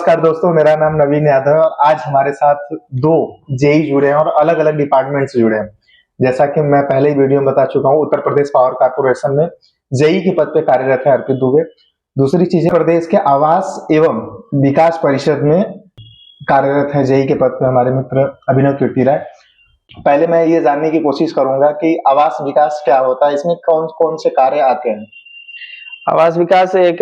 नमस्कार दोस्तों, मेरा नाम नवीन यादव है और आज हमारे साथ दो जेई जुड़े हैं और अलग अलग डिपार्टमेंट से जुड़े हैं। जैसा कि मैं पहले ही वीडियो में बता चुका हूँ, उत्तर प्रदेश पावर कॉर्पोरेशन में जेई के पद पे कार्यरत है अर्पित दुबे। दूसरी चीज है, प्रदेश के आवास एवं विकास परिषद में कार्यरत है जेई के पद पे हमारे मित्र अभिनव कीर्ति राय। पहले मैं ये जानने की कोशिश करूंगा कि आवास विकास क्या होता है, इसमें कौन कौन से कार्य आते हैं। आवास विकास एक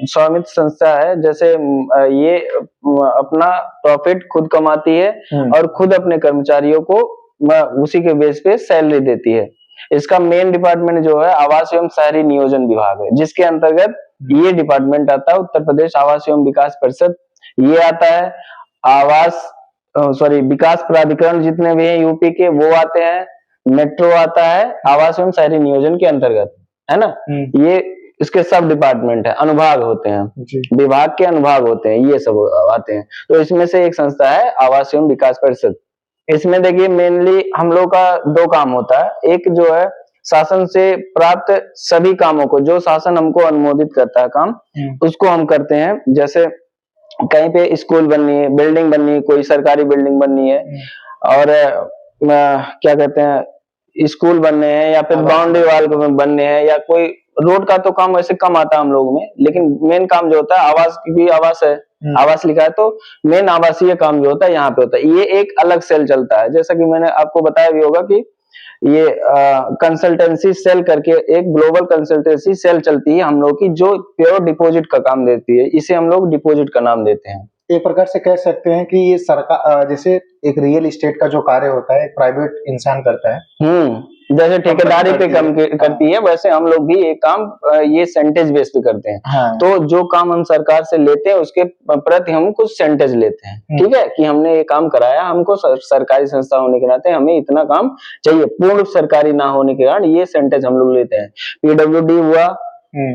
स्वामित्व संस्था है। जैसे ये अपना प्रॉफिट खुद कमाती है और खुद अपने कर्मचारियों को उसी के बेस पे सैलरी देती है। इसका मेन डिपार्टमेंट जो है आवास एवं शहरी नियोजन विभाग है, जिसके अंतर्गत ये डिपार्टमेंट आता है। उत्तर प्रदेश आवास एवं विकास परिषद ये आता है। विकास प्राधिकरण जितने भी हैं यूपी के वो आते हैं। मेट्रो आता है आवास एवं शहरी नियोजन के अंतर्गत, है ना। ये इसके सब डिपार्टमेंट है, अनुभाग होते हैं, विभाग के अनुभाग होते हैं, ये सब आते हैं। तो इसमें से एक संस्था है आवास एवं विकास परिषद। इसमें देखिए मेनली हम लोग का दो काम होता है। एक जो है शासन से प्राप्त सभी कामों को, जो शासन हमको अनुमोदित करता है काम, उसको हम करते हैं। जैसे कहीं पे स्कूल बननी है, बिल्डिंग बननी है, कोई सरकारी बिल्डिंग बननी है और क्या कहते हैं स्कूल बनने हैं या फिर बाउंड्री वाल बनने हैं, या कोई रोड का तो काम वैसे कम आता है हम लोग में, लेकिन मेन काम जो होता है आवास की भी आवास है, आवास लिखा है तो मेन आवासीय काम जो होता है यहाँ पे होता है। ये एक अलग सेल चलता है। जैसा कि मैंने आपको बताया भी होगा कि ये कंसल्टेंसी सेल करके एक ग्लोबल कंसल्टेंसी सेल चलती है हम लोग की, जो प्योर डिपॉजिट का काम देती है। इसे हम लोग डिपॉजिट का नाम देते हैं। एक प्रकार से कह सकते हैं कि ये सरकार, जैसे एक रियल एस्टेट का जो कार्य होता है एक प्राइवेट इंसान करता है, जैसे ठेकेदारी पे काम करती है, वैसे हम लोग भी एक काम ये सेंटेज बेस पे करते हैं। तो जो काम हम सरकार से लेते हैं उसके प्रति हम कुछ सेंटेज लेते हैं, ठीक है, कि हमने ये काम कराया, हमको सरकारी संस्था होने के नाते हमें इतना काम चाहिए। पूर्ण सरकारी ना होने के कारण ये सेंटेज हम लोग लेते हैं। पीडब्ल्यूडी हुआ,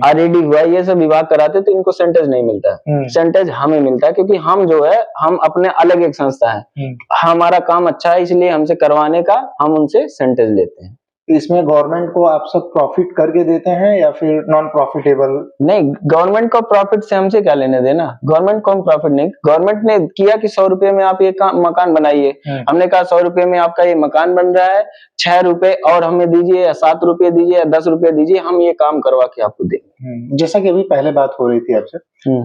आरईडी हुआ, ये सब विभाग कराते तो इनको सेंटेज नहीं मिलता है। सेंटेज हमें मिलता है क्योंकि हम जो है हम अपने अलग एक संस्था है, हमारा काम अच्छा है इसलिए हमसे करवाने का हम उनसे सेंटेज लेते हैं। इसमें गवर्नमेंट को आप सब प्रॉफिट करके देते हैं या फिर नॉन प्रॉफिटेबल? नहीं, गवर्नमेंट को प्रॉफिट से हमसे क्या लेने देना। गवर्नमेंट को हम प्रॉफिट नहीं, गवर्नमेंट ने किया कि 100 रुपए में आप ये मकान बनाइए। हमने कहा 100 रुपए में आपका ये मकान बन रहा है, 6 रुपए और हमें दीजिए या 7 रुपए दीजिए या 10 रुपए दीजिए, हम ये काम करवा के आपको देंगे। जैसा कि अभी पहले बात हो रही थी आपसे,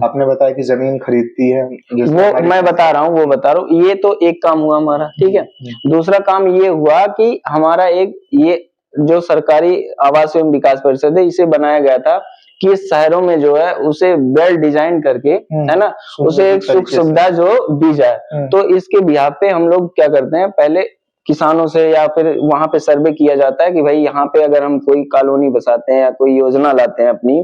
आपने बताया कि जमीन खरीदती है, वो मैं बता रहा हूँ, ये तो एक काम हुआ हमारा, ठीक है। दूसरा काम ये हुआ कि हमारा एक ये जो सरकारी आवास एवं विकास परिषद है, इसे बनाया गया था कि शहरों में जो है उसे वेल डिजाइन करके, है ना, उसे एक सुख सुविधा जो दी जाए। तो इसके बिहाफ पे हम लोग क्या करते हैं, पहले किसानों से या फिर वहां पे सर्वे किया जाता है कि भाई यहाँ पे अगर हम कोई कॉलोनी बसाते हैं या कोई योजना लाते हैं अपनी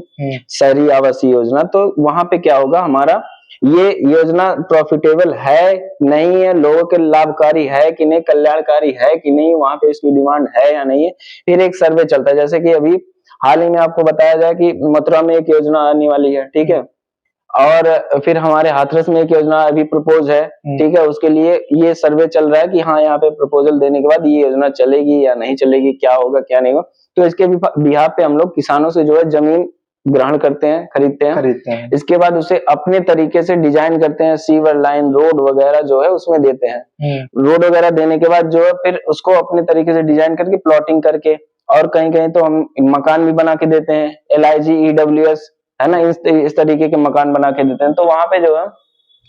शहरी आवासीय योजना, तो वहां पे क्या होगा, हमारा ये योजना प्रॉफिटेबल है नहीं है, लोगों के लाभकारी है कि नहीं, कल्याणकारी है कि नहीं, वहां पे इसकी डिमांड है या नहीं है। फिर एक सर्वे चलता है। जैसे कि अभी हाल ही में आपको बताया जाए कि मथुरा में एक योजना आने वाली है, ठीक है, और फिर हमारे हाथरस में एक योजना अभी प्रपोज है, ठीक है। उसके लिए ये सर्वे चल रहा है कि हाँ यहाँ पे प्रपोजल देने के बाद ये योजना चलेगी या नहीं चलेगी, क्या होगा क्या नहीं होगा। तो इसके बिहाफ पे हम लोग किसानों से जो है जमीन ग्रहण करते हैं, खरीदते हैं। इसके बाद उसे अपने तरीके से डिजाइन करते हैं, सीवर लाइन, रोड वगैरह जो है उसमें देते हैं। रोड वगैरह देने के बाद जो है फिर उसको अपने तरीके से डिजाइन करके प्लॉटिंग करके, और कहीं कहीं तो हम मकान भी बना के देते हैं, LIG EWS, है ना, इस तरीके के मकान बना के देते हैं। तो वहां पे जो है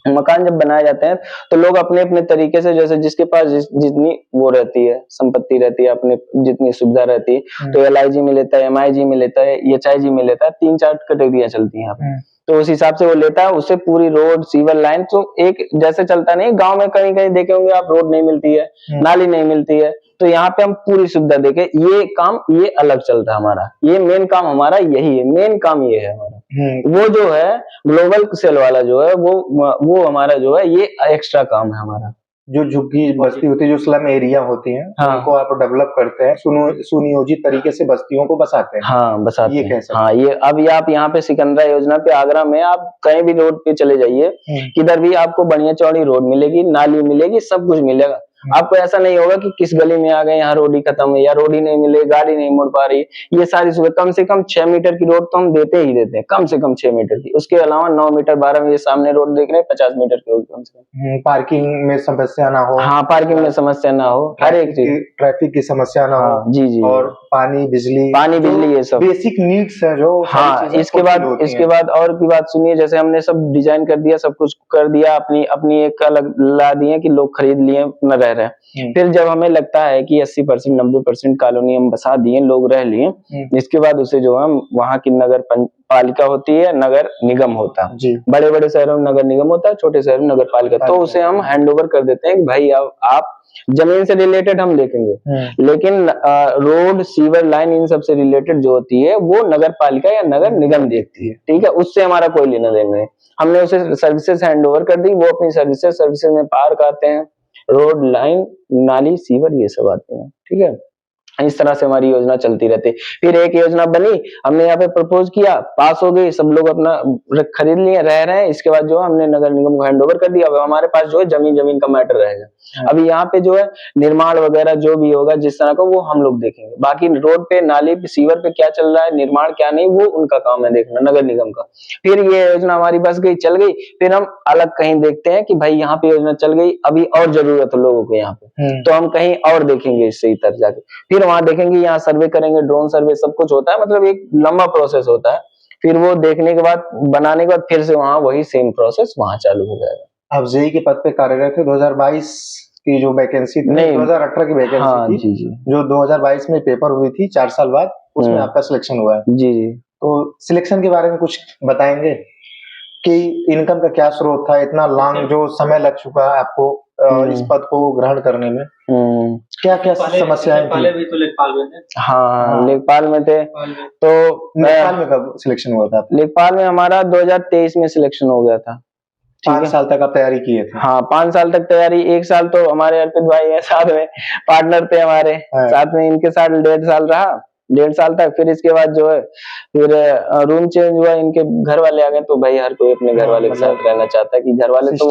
मकान जब बनाए जाते हैं तो लोग अपने अपने तरीके से, जैसे जिसके पास जितनी वो रहती है, संपत्ति रहती है, अपने जितनी सुविधा रहती है, तो LIG में लेता है, MIG में लेता है, HIG में लेता है, 3-4 कैटेगरियां चलती हैं यहाँ पे। तो उस हिसाब से वो लेता है, उससे पूरी रोड, सीवर लाइन, तो एक जैसे चलता नहीं, गांव में कहीं कहीं देखे होंगे आप, रोड नहीं मिलती है, नाली नहीं मिलती है, तो यहाँ पे हम पूरी सुविधा देके ये काम, ये अलग चलता है हमारा। ये मेन काम हमारा यही है, मेन काम ये है हमारा। वो जो है ग्लोबल सेल वाला जो है वो हमारा जो है ये एक्स्ट्रा काम है हमारा। जो झुग्गी बस्ती होती है, जो स्लम एरिया होती है, उनको आप डेवलप करते हैं, सुनियोजित तरीके से बस्तियों को बसाते हैं। हाँ, बसाते हैं। कैसे? हाँ, ये अब आप यहाँ पे सिकंदरा योजना पे, आगरा में आप कहीं भी रोड पे चले जाइए, किधर भी आपको बढ़िया चौड़ी रोड मिलेगी, नाली मिलेगी, सब कुछ मिलेगा। आपको ऐसा नहीं होगा कि किस गली में आ गए, यहाँ रोड ही खत्म है या रोड ही नहीं मिले, गाड़ी नहीं मुड़ पा रही, ये सारी सुविधा। कम से कम 6 मीटर की रोड तो हम देते ही देते हैं, कम से कम 6 मीटर की। उसके अलावा 9 मीटर 12 मीटर सामने रोड देख रहे हैं, 50 मीटर की होगी कम से कम। पार्किंग में समस्या ना हो, हाँ, पार्किंग में समस्या ना हो, हर एक चीज, ट्रैफिक की समस्या ना हो। हाँ, जी जी, और पानी बिजली ये सब बेसिक नीड्स है जो हाँ। इसके बाद और की बात सुनिए, जैसे हमने सब डिजाइन कर दिया, सब कुछ कर दिया, अपनी एक अलग ला दिए कि लोग खरीद लिए न रह रहे हैं। फिर जब हमें लगता है कि 80% 90% कॉलोनी हम बसा दिए, लोग रह लिए, इसके बाद उसे जो है वहाँ की नगर पालिका होती है, नगर निगम होता है। बड़े बड़े शहरों में नगर निगम होता है, छोटे शहरों में नगर पालिका। तो उसे हम हैंड ओवर कर देते हैं कि भाई आप जमीन से रिलेटेड हम देखेंगे, लेकिन रोड सीवर लाइन इन सब से रिलेटेड जो होती है वो नगर पालिका या नगर निगम देखती है, ठीक है। उससे हमारा कोई लेना देना नहीं। हमने उसे सर्विसेज हैंड ओवर कर दी, वो अपनी सर्विसेज में पार्क आते हैं, रोड लाइन नाली सीवर ये सब आते हैं, ठीक है। इस तरह से हमारी योजना चलती रहती है। फिर एक योजना बनी, हमने यहाँ पे प्रपोज किया, पास हो गई, सब लोग अपना खरीद लिए, रह रहे हैं। इसके बाद जो हमने नगर निगम को हैंड ओवर कर दिया। अब हमारे पास जो है जमीन का मैटर रहेगा। अभी यहाँ पे जो है निर्माण वगैरह जो भी होगा जिस तरह का, वो हम लोग देखेंगे। बाकी रोड पे, नाली पे, सीवर पे क्या चल रहा है, निर्माण क्या नहीं, वो उनका काम है देखना, नगर निगम का। फिर ये योजना हमारी बस गई, चल गई, फिर हम अलग कहीं देखते हैं कि भाई यहाँ पे योजना चल गई, अभी और जरूरत है लोगों को यहाँ पे, तो हम कहीं और देखेंगे इससे इतर जाके, फिर वहां देखेंगे, यहाँ सर्वे करेंगे, ड्रोन सर्वे सब कुछ होता है, मतलब एक लंबा प्रोसेस होता है। फिर वो देखने के बाद, बनाने के बाद फिर से वहां वही सेम प्रोसेस वहां चालू हो जाएगा। आप जेई के पद पे कार्यरत थे। 2022 की जो वैकेंसी थी, 2018 की वैकेंसी हाँ, थी, जी, जो 2022 में पेपर हुई थी, 4 साल बाद उसमें आपका सिलेक्शन हुआ है। जी जी। तो सिलेक्शन के बारे में कुछ बताएंगे कि इनकम का क्या स्रोत था, इतना लॉन्ग जो समय लग चुका है आपको इस पद को ग्रहण करने में, क्या क्या समस्याएं थी? पहले भी तो लेखपाल में थे। हाँ, लेखपाल में थे। तो लेखपाल में कब सिलेक्शन हुआ था? लेखपाल में हमारा 2023 में सिलेक्शन हो गया था। 5 साल तक आप तैयारी किए थे? हाँ, 5 साल तक तैयारी। 1 साल तो हमारे अर्पित भाई है, साथ में पार्टनर थे हमारे, साथ में इनके साथ 1.5 साल रहा, 1.5 साल तक। फिर इसके बाद जो है फिर रूम चेंज हुआ, इनके घर वाले आ गए, तो भाई हर कोई अपने घर वाले के साथ रहना चाहता है कि घर वाले, तो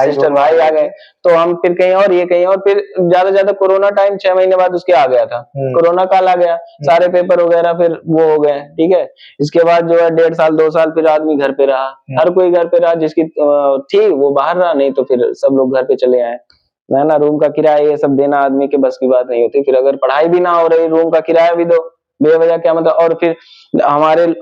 सिस्टर भाई आ गए, तो हम फिर कहीं और, ये कहीं और। फिर ज्यादा कोरोना टाइम 6 महीने बाद उसके आ गया था, कोरोना काल आ गया, सारे पेपर वगैरह फिर वो हो गए, ठीक है। इसके बाद जो है 1.5 साल 2 साल फिर आदमी घर पे रहा, हर कोई घर पे रहा, जिसकी थी वो बाहर रहा, नहीं तो फिर सब लोग घर पे चले आए ना। रूम का किराया ये सब देना आदमी के बस की बात नहीं होती। फिर अगर पढ़ाई भी ना हो रही, रूम का किराया भी दो बेवजह, क्या मतलब। और फिर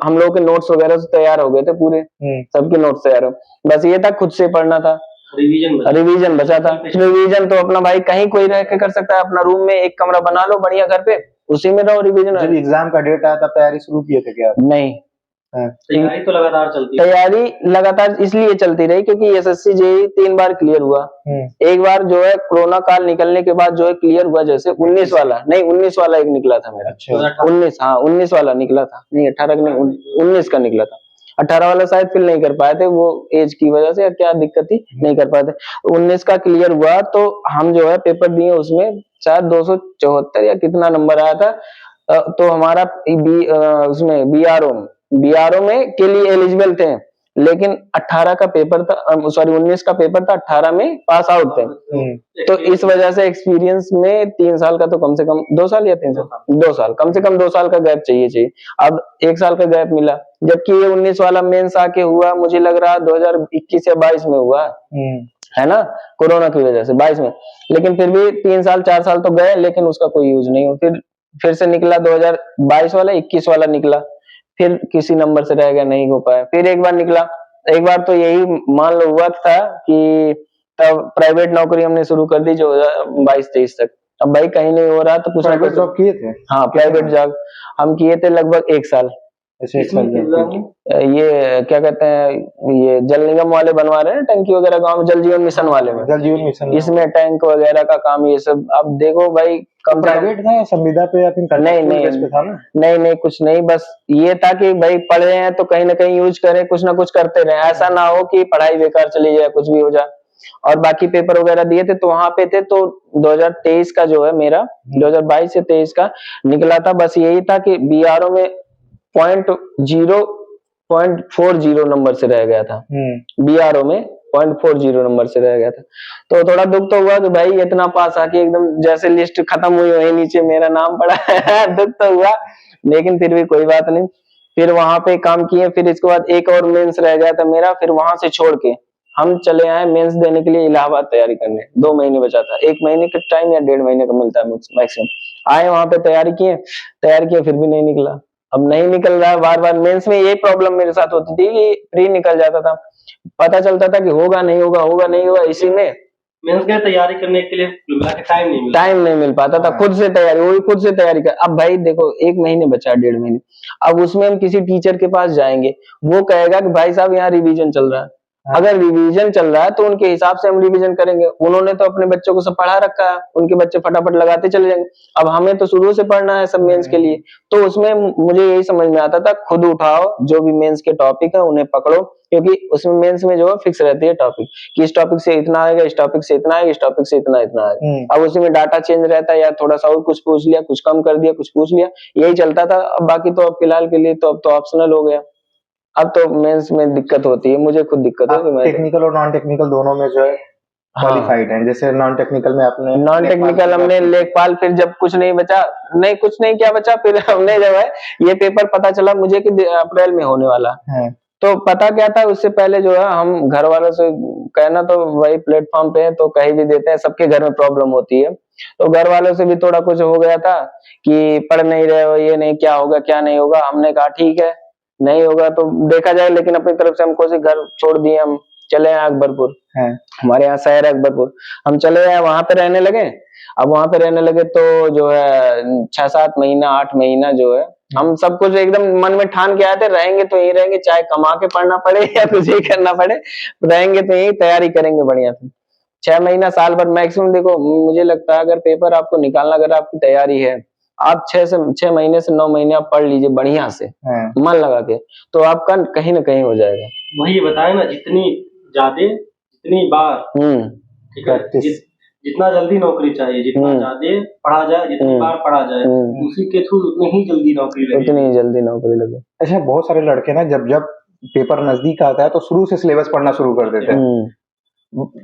हम लोग के नोट्स वगैरह तो तैयार हो गए थे पूरे, सबके नोट्स तैयार हो, बस ये था खुद से पढ़ना था, रिवीजन बचा था। रिवीजन तो अपना भाई कहीं कोई रह के कर सकता है, अपना रूम में एक कमरा बना लो बढ़िया घर पे, उसी में रहो, रिवीजन। जब एग्जाम का डेट आया तब तैयारी शुरू किए थे क्या? नहीं, तैयारी तो लगातार चलती है। तैयारी लगातार इसलिए चलती रही क्योंकि एसएससी जेईई 3 बार क्लियर हुआ। एक बार जो है कोरोना काल निकलने के बाद जो है क्लियर हुआ, जैसे 19 वाला एक निकला था मेरा। 19 वाला निकला था, नहीं 18 का नहीं, 19 का निकला था। 18 वाला शायद फिल नहीं कर पाए थे, वो एज की वजह से या क्या दिक्कत थी, नहीं कर पाए थे। 19 का क्लियर हुआ, तो हम जो है पेपर दिए, उसमें शायद 274 या कितना नंबर आया था। तो हमारा उसमें बीआरओ में के लिए एलिजिबल थे, लेकिन 18 का पेपर था, सॉरी 19 का पेपर था, 18 में पास आउट थे। तो इस वजह से एक्सपीरियंस में 3 साल का तो कम से कम 2 साल या 3 साल, 2 साल, कम से कम 2 साल का गैप चाहिए। अब 1 साल का गैप मिला, जबकि ये 19 वाला मेंस आके हुआ, मुझे लग रहा 2021 या 22 में हुआ है ना, कोरोना की वजह से 22 में। लेकिन फिर भी 3 साल 4 साल तो गए, लेकिन उसका कोई यूज नहीं हो। फिर से निकला 2022 वाला, 21 वाला निकला, फिर किसी नंबर से रह गया, नहीं हो पाया। फिर एक बार निकला, एक बार तो यही मान लो हुआ था कि तब प्राइवेट नौकरी हमने शुरू कर दी, जो 22-23 तक। अब भाई कहीं नहीं हो रहा, तो कुछ प्राइवेट जॉब किए थे? हाँ, प्राइवेट जॉब हम किए थे लगभग 1 साल। ये क्या कहते हैं, ये जल निगम वाले बनवा रहे हैं टंकी वगैरह गांव में, जल जीवन मिशन वाले में, जल जीवन मिशन, इसमें टैंक वगैरह का काम, ये सब। अब देखो भाई, कम प्राइवेट था या संविदा पे या फिर नहीं था ना? नहीं कुछ नहीं, बस ये था कि भाई पढ़ रहे हैं तो कहीं ना कहीं यूज करें, कुछ ना कुछ करते रहे, ऐसा ना हो कि पढ़ाई बेकार चली जाए, कुछ भी हो जाए। और बाकी पेपर वगैरह दिए थे, तो वहां पे थे। तो 2023 का जो है मेरा, 2022 से 23 का निकला था। बस यही था कि बीआरओ में 0.40 नंबर से रह गया था बीआरओ में, 0.40 नंबर से रह गया था। तो थोड़ा दुख तो हुआ कि भाई इतना पास आके एकदम जैसे लिस्ट खत्म हुई वही नीचे मेरा नाम पड़ा है दुख तो हुआ, लेकिन फिर भी कोई बात नहीं। फिर वहां पे काम किए, फिर इसके बाद एक और मेंस रह गया था मेरा, फिर वहां से छोड़ के हम चले आए मेंस देने के लिए इलाहाबाद तैयारी करने। 2 महीने बचा था, 1 महीने का टाइम या 1.5 महीने का मिलता है मैक्सिमम। आए वहां पे तैयारी किए फिर भी नहीं निकला। अब नहीं निकल रहा है, बार बार मेंस में ये प्रॉब्लम मेरे साथ होती थी कि प्री निकल जाता था, पता चलता था कि होगा नहीं होगा, इसी में मेंस की तैयारी करने के लिए मिला के टाइम नहीं मिल पाता था। खुद से तैयारी कर। अब भाई देखो 1 महीने बचा, 1.5 महीने, अब उसमें हम किसी टीचर के पास जाएंगे, वो कहेगा कि भाई साहब यहाँ रिवीजन चल रहा है। अगर रिवीजन चल रहा है तो उनके हिसाब से हम रिवीजन करेंगे। उन्होंने तो अपने बच्चों को सब पढ़ा रखा है, उनके बच्चे फटाफट लगाते चले जाएंगे। अब हमें तो शुरू से पढ़ना है सब मेंस के लिए। तो उसमें मुझे यही समझ में आता था, खुद उठाओ जो भी मेंस के टॉपिक है उन्हें पकड़ो, क्योंकि उसमें मेंस में जो है फिक्स रहती है टॉपिक कि इस टॉपिक से इतना आएगा, इस टॉपिक से इतना आएगा, इस टॉपिक से इतना आएगा। अब उसी में डाटा चेंज रहता है, या थोड़ा सा और कुछ पूछ लिया, कुछ कम कर दिया, कुछ पूछ लिया, यही चलता था। अब बाकी तो अब फिलहाल के लिए तो अब तो ऑप्शनल हो गया। अब तो मेंस में दिक्कत होती है, मुझे खुद दिक्कत है। टेक्निकल और नॉन टेक्निकल दोनों में जो है क्वालिफाइड है। जैसे नॉन टेक्निकल में हमने लेखपाल, फिर जब कुछ नहीं बचा, कुछ नहीं क्या बचा, फिर हमने जो है ये पेपर पता चला मुझे कि अप्रैल में होने वाला है। तो पता क्या था, उससे पहले जो है हम घर वालों से कहना तो वही प्लेटफॉर्म पे है तो कहीं भी देते हैं, सबके घर में प्रॉब्लम होती है। तो घर वालों से भी थोड़ा कुछ हो गया था कि पढ़ नहीं रहे हो, ये नहीं, क्या होगा क्या नहीं होगा। हमने कहा ठीक है, नहीं होगा तो देखा जाए, लेकिन अपनी तरफ से हम कोशिश, घर छोड़ दिए, हम चले आए अकबरपुर, हमारे यहाँ शहर है अकबरपुर, हम चले आए, वहां पे रहने लगे। अब वहां पे रहने लगे तो जो है 6-7 महीना 8 महीना जो है हम सब कुछ एकदम मन में ठान के आए थे, रहेंगे तो यही रहेंगे, चाहे कमा के पढ़ना पड़े या कुछ ही करना पड़े, रहेंगे तो यही, तैयारी करेंगे बढ़िया से। 6 महीना साल भर मैक्सिमम। देखो मुझे लगता है अगर पेपर आपको निकालना, अगर आपकी तैयारी है, आप 6 महीने से 9 महीने आप पढ़ लीजिए बढ़िया से, मन लगा के, तो आपका कहीं ना कहीं हो जाएगा। वही बताए ना, जितनी ज्यादा जितनी बार, ठीक है, जितना जल्दी नौकरी चाहिए, जितना ज्यादा पढ़ा जाए, जितनी बार पढ़ा जाए, उसी के थ्रू उतनी ही जल्दी नौकरी लगे। अच्छा, बहुत सारे लड़के ना जब पेपर नजदीक आता है तो शुरू से सिलेबस पढ़ना शुरू कर देते हैं।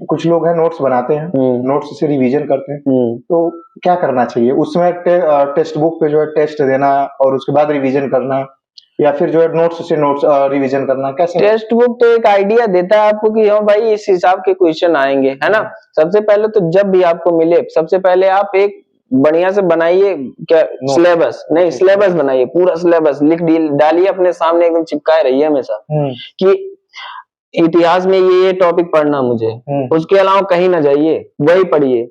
कुछ लोग हैं नोट्स बनाते हैं, नोट्स से रिवीजन करते हैं। तो क्या करना चाहिए उसमें? टेक्स्ट बुक पे जो है टेस्ट देना और उसके बाद रिवीजन करना, या फिर जो है नोट्स से नोट्स रिवीजन करना, कैसे? टेक्स्ट बुक तो एक आइडिया देता है आपको कि हाँ भाई इस हिसाब के क्वेश्चन आएंगे, है ना। सबसे पहले तो जब भी आपको मिले, सबसे पहले आप एक बढ़िया से बनाइए, क्या सिलेबस बनाइए, पूरा सिलेबस लिख डालिए अपने सामने, एकदम चिपकाए रहिए हमेशा कि इतिहास में ये टॉपिक पढ़ना मुझे, उसके अलावा कहीं ना जाइए, वही पढ़िए।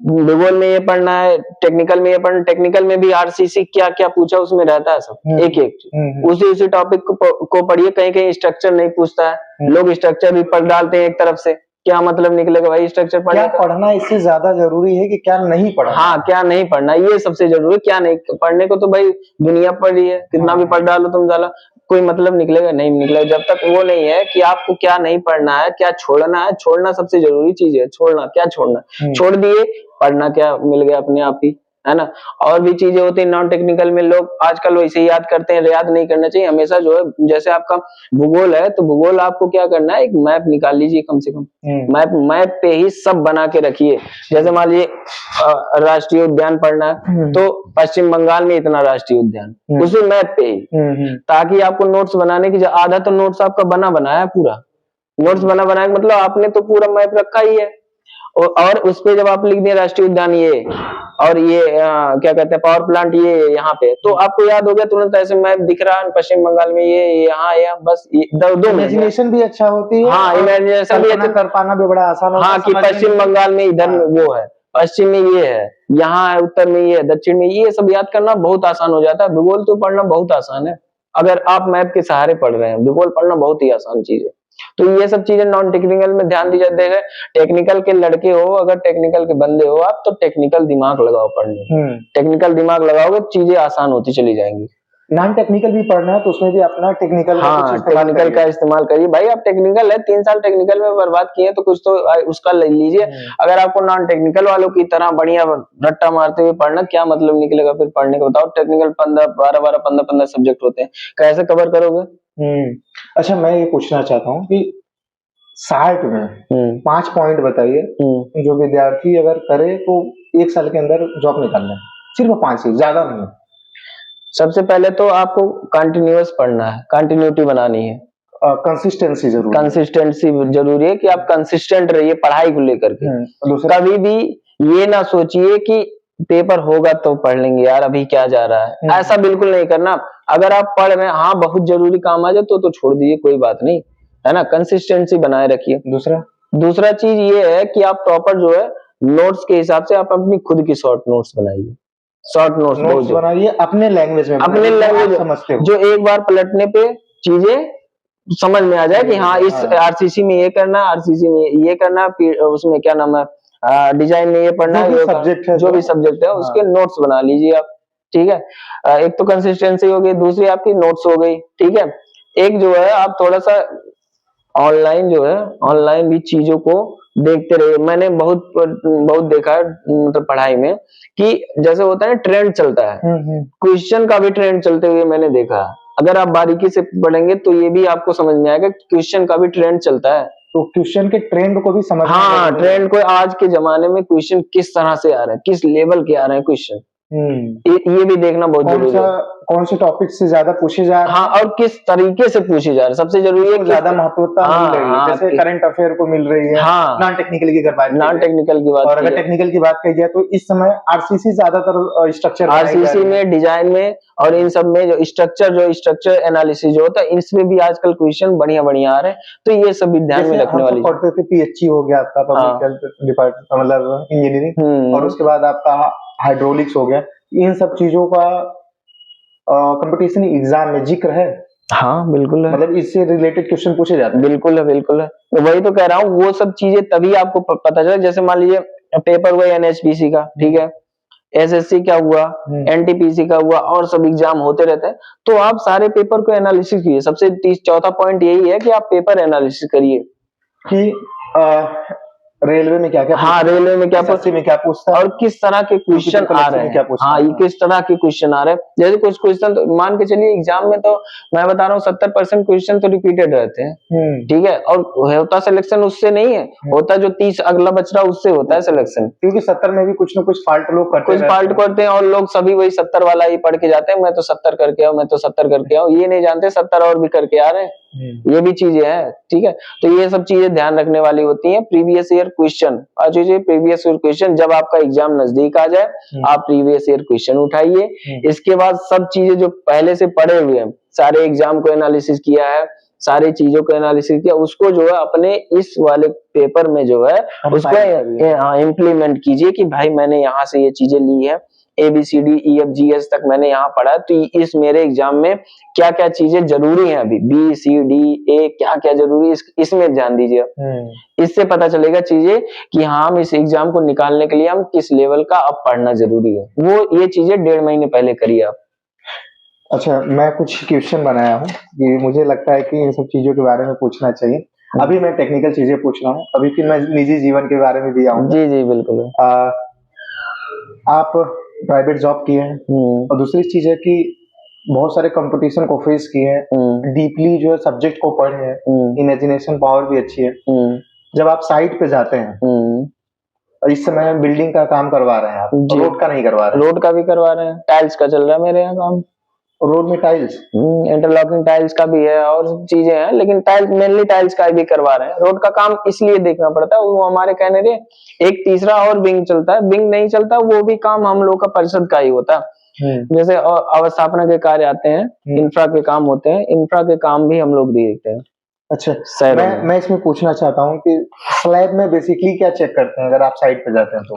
भूगोल में ये पढ़ना है, टेक्निकल में ये पढ़ना, टेक्निकल में भी आरसीसी क्या क्या पूछा उसमें रहता है सब, एक उसी टॉपिक को पढ़िए। कहीं स्ट्रक्चर नहीं पूछता है, लोग स्ट्रक्चर भी पढ़ डालते हैं एक तरफ से, क्या मतलब निकलेगा भाई स्ट्रक्चर क्या पढ़ना इससे ज्यादा जरूरी है कि क्या नहीं पढ़ना? हाँ, क्या नहीं पढ़ना, ये सबसे जरूरी। क्या नहीं पढ़ने को तो भाई दुनिया पढ़ रही है, कितना भी पढ़ डालो तुम ज्यादा, कोई मतलब निकलेगा नहीं निकलेगा, जब तक वो नहीं है कि आपको क्या नहीं पढ़ना है, क्या छोड़ना है। छोड़ना सबसे जरूरी चीज है, क्या छोड़ना, छोड़ दिए, पढ़ना क्या मिल गया अपने आप ही, है ना। और भी चीजें होती है नॉन टेक्निकल में, लोग आजकल वैसे ही याद करते हैं, याद नहीं करना चाहिए हमेशा। जो है जैसे आपका भूगोल है तो भूगोल आपको क्या करना है, एक मैप निकाल लीजिए कम से कम, मैप पे ही सब बना के रखिए। जैसे मान लीजिए राष्ट्रीय उद्यान पढ़ना है तो पश्चिम बंगाल में इतना राष्ट्रीय उद्यान, उसी मैप पे ही, ताकि आपको नोट्स बनाने की आधा तो नोट्स आपका बना है, पूरा नोट्स बना मतलब आपने तो पूरा मैप रखा ही है। और उस पे जब आप लिख दिए राष्ट्रीय उद्यान ये, और ये क्या कहते हैं पावर प्लांट ये यहाँ पे, तो आपको याद हो गया तुरंत, ऐसे मैप दिख रहा है पश्चिम बंगाल में ये यहाँ, बस 2 इमेजिनेशन भी अच्छा होती है। हाँ, इमेजिनेशन भी अच्छा कर पाना भी बड़ा आसान होता है। हाँ, कि पश्चिम बंगाल में इधर वो है, पश्चिम में ये है, यहाँ है, उत्तर में ये है, दक्षिण में ये, सब याद करना बहुत आसान हो जाता है। भूगोल तो पढ़ना बहुत आसान है, अगर आप मैप के सहारे पढ़ रहे हैं। भूगोल पढ़ना बहुत ही आसान चीज है। तो ये सब चीजें नॉन टेक्निकल में ध्यान दी जाती है। टेक्निकल के लड़के हो, अगर टेक्निकल के बंदे हो आप, तो टेक्निकल दिमाग लगाओ पढ़ने, टेक्निकल दिमाग लगाओगे चीजें आसान होती चली जाएंगी। नॉन टेक्निकल भी पढ़ना है तो उसमें भी अपना टेक्निकल टेक्निकल का इस्तेमाल करिए भाई। आप टेक्निकल है, 3 साल टेक्निकल में बर्बाद किए तो कुछ तो उसका ले लीजिए। अगर आपको नॉन टेक्निकल वालों की तरह बढ़िया रट्टा मारते हुए पढ़ना, क्या मतलब निकलेगा फिर पढ़ने का, बताओ। टेक्निकल 15 सब्जेक्ट होते हैं, कैसे कवर करोगे? अच्छा, मैं ये पूछना चाहता हूँ कि 60 में 5 पॉइंट बताइए जो विद्यार्थी अगर करे तो 1 साल के अंदर जॉब निकाल ले, सिर्फ 5 ही, ज्यादा नहीं। सबसे पहले तो आपको कंटिन्यूअस पढ़ना है, कंटिन्यूटी बनानी है, कंसिस्टेंसी जरूरी है। कंसिस्टेंसी जरूरी है कि आप कंसिस्टेंट रहिए पढ़ाई को लेकर के। दूसरा, कभी भी ये ना सोचिए कि पेपर होगा तो पढ़ लेंगे यार, अभी क्या जा रहा है, ऐसा बिल्कुल नहीं करना। अगर आप पढ़ रहे हैं, हाँ बहुत जरूरी काम आ जाए तो छोड़ दीजिए, कोई बात नहीं, है ना, कंसिस्टेंसी बनाए रखिए। दूसरा चीज ये है कि आप प्रॉपर जो है नोट्स के हिसाब से आप अपनी खुद की शॉर्ट नोट्स बनाइए, शॉर्ट नोट्स बनाइए अपने लैंग्वेज में, अपने लैंग्वेज समझते हो, जो एक बार पलटने पे चीजें समझ में आ जाए कि हाँ इस आरसीसी में ये करना, आरसीसी में ये करना, फिर उसमें क्या नाम है डिजाइन में ये पढ़ना है, जो भी सब्जेक्ट है उसके नोट्स बना लीजिए आप, ठीक है। एक तो कंसिस्टेंसी हो गई, दूसरी आपकी नोट्स हो गई, ठीक है। एक जो है आप थोड़ा सा ऑनलाइन जो है, ऑनलाइन भी चीजों को देखते रहिए। मैंने बहुत देखा है मतलब पढ़ाई में कि जैसे होता है ट्रेंड चलता है, क्वेश्चन का भी ट्रेंड चलते हुए मैंने देखा है। अगर आप बारीकी से पढ़ेंगे तो ये भी आपको समझ में आएगा क्वेश्चन का भी ट्रेंड चलता है, तो क्वेश्चन के ट्रेंड को भी समझ, हाँ ट्रेंड को, आज के जमाने में क्वेश्चन किस तरह से आ रहे हैं, किस लेवल के आ रहे हैं क्वेश्चन, ये भी देखना बहुत जरूरी है। कौन से टॉपिक से ज्यादा पूछे जा रहे हैं, हाँ, और किस तरीके से पूछे जा रहे हैं, सबसे जरूरी है, ज्यादा महत्वता मिल रही है, जैसे करंट अफेयर को मिल रही है, हाँ, नॉन टेक्निकल की बात, नॉन टेक्निकल की बात, और अगर टेक्निकल की बात कही जाए तो इस समय आरसीसी ज्यादातर स्ट्रक्चर, आरसीसी में, डिजाइन में और इन सब में जो स्ट्रक्चर एनालिसिस जो होता है, इसमें भी आजकल क्वेश्चन बढ़िया आ रहे हैं, तो ये सब भी ध्यान में रखने वाली। पढ़ते थे पीएचई हो गया आपका, पब्लिक हेल्थ डिपार्टमेंट मतलब इंजीनियरिंग, और उसके बाद आपका हाइड्रोलिक्स हो गया, इन सब चीजों का कंपटीशन एग्जाम में जिक्र है। हाँ बिल्कुल है, मतलब इससे रिलेटेड क्वेश्चन पूछे जाते हैं। बिल्कुल है, तो वही तो कह रहा हूँ, वो सब चीजें तभी आपको पता चला। जैसे मान लीजिए पेपर हुआ एनएचपीसी का, ठीक है, एसएससी का हुआ, एनटीपीसी का हुआ, और सब एग्जाम होते रहते हैं, तो आप सारे पेपर को एनालिसिस कीजिए। सबसे चौथा पॉइंट यही है कि आप पेपर एनालिसिस करिए कि रेलवे में क्या क्या, हाँ रेलवे में क्या पूछता है, और किस तरह के क्वेश्चन आ रहे हैं, हाँ ये किस तरह के क्वेश्चन आ रहे हैं। जैसे कुछ क्वेश्चन तो मान के चलिए एग्जाम में तो मैं बता रहा हूँ 70% क्वेश्चन तो रिपीटेड रहते हैं, ठीक है, और होता सिलेक्शन उससे नहीं है, होता जो 30 अगला बच रहा उससे होता है सिलेक्शन, क्योंकि 70 में भी कुछ न कुछ फाल्ट लोग करते हैं, और लोग सभी वही 70 वाला ही पढ़ के जाते हैं, मैं तो 70 करके आओ, मैं तो 70 करके आओ, ये नहीं जानते 70 और भी करके आ रहे हैं, ये भी चीजें हैं, ठीक है। तो ये सब चीजें ध्यान रखने वाली होती हैं। Previous year question, previous year question, जब आपका एग्जाम नजदीक आ जाए आप प्रीवियस ईयर क्वेश्चन उठाइए। इसके बाद सब चीजें जो पहले से पढ़े हुए हैं, सारे एग्जाम को एनालिसिस किया है, सारी चीजों को एनालिसिस किया, उसको जो है अपने इस वाले पेपर में जो है उसको इम्प्लीमेंट कीजिए कि भाई मैंने यहाँ से ये चीजें ली है, ABCDEFGH तक मैंने यहाँ पढ़ा, तो इस मेरे एग्जाम में क्या क्या चीजें जरूरी हैं, अभी BCDA क्या क्या जरूरी है, इसमें ध्यान दीजिए। इससे पता चलेगा चीजें कि हाँ हम इस एग्जाम को निकालने के लिए हम किस लेवल का अब पढ़ना जरूरी है, वो ये चीजें 1.5 महीने पहले करिए आप। अच्छा, मैं कुछ क्वेश्चन बनाया हूँ कि मुझे लगता है कि इन सब चीजों के बारे में पूछना चाहिए। अभी मैं टेक्निकल चीजें पूछ रहा हूँ, अभी फिर मैं निजी जीवन के बारे में भी आऊंगा। जी बिल्कुल। आप प्राइवेट जॉब किए हैं, और दूसरी चीज है कि बहुत सारे कंपटीशन को फेस किए हैं, डीपली जो है सब्जेक्ट को पढ़े हैं, इमेजिनेशन पावर भी अच्छी है। जब आप साइट पे जाते हैं, और इस समय बिल्डिंग का काम करवा रहे हैं आप, रोड का नहीं करवा रहे हैं? रोड का भी करवा रहे हैं, टाइल्स का चल रहा है मेरे यहाँ काम। रोड में टाइल्स, इंटरलॉकिंग टाइल्स का भी है और चीजें हैं, लेकिन टाइल्स मेनली टाइल्स का भी करवा रहे हैं। रोड का काम इसलिए देखना पड़ता है, वो हमारे कहने रहे एक तीसरा और विंग चलता है, विंग नहीं चलता, वो भी काम हम लोग का परिषद का ही होता है। जैसे अवस्थापना के कार्य आते हैं, इंफ्रा के काम होते हैं, इंफ्रा के काम भी हम लोग देखते हैं। अच्छा, मैं इसमें पूछना चाहता हूँ कि स्लैब में बेसिकली क्या चेक करते हैं अगर आप साइट पे जाते हैं तो?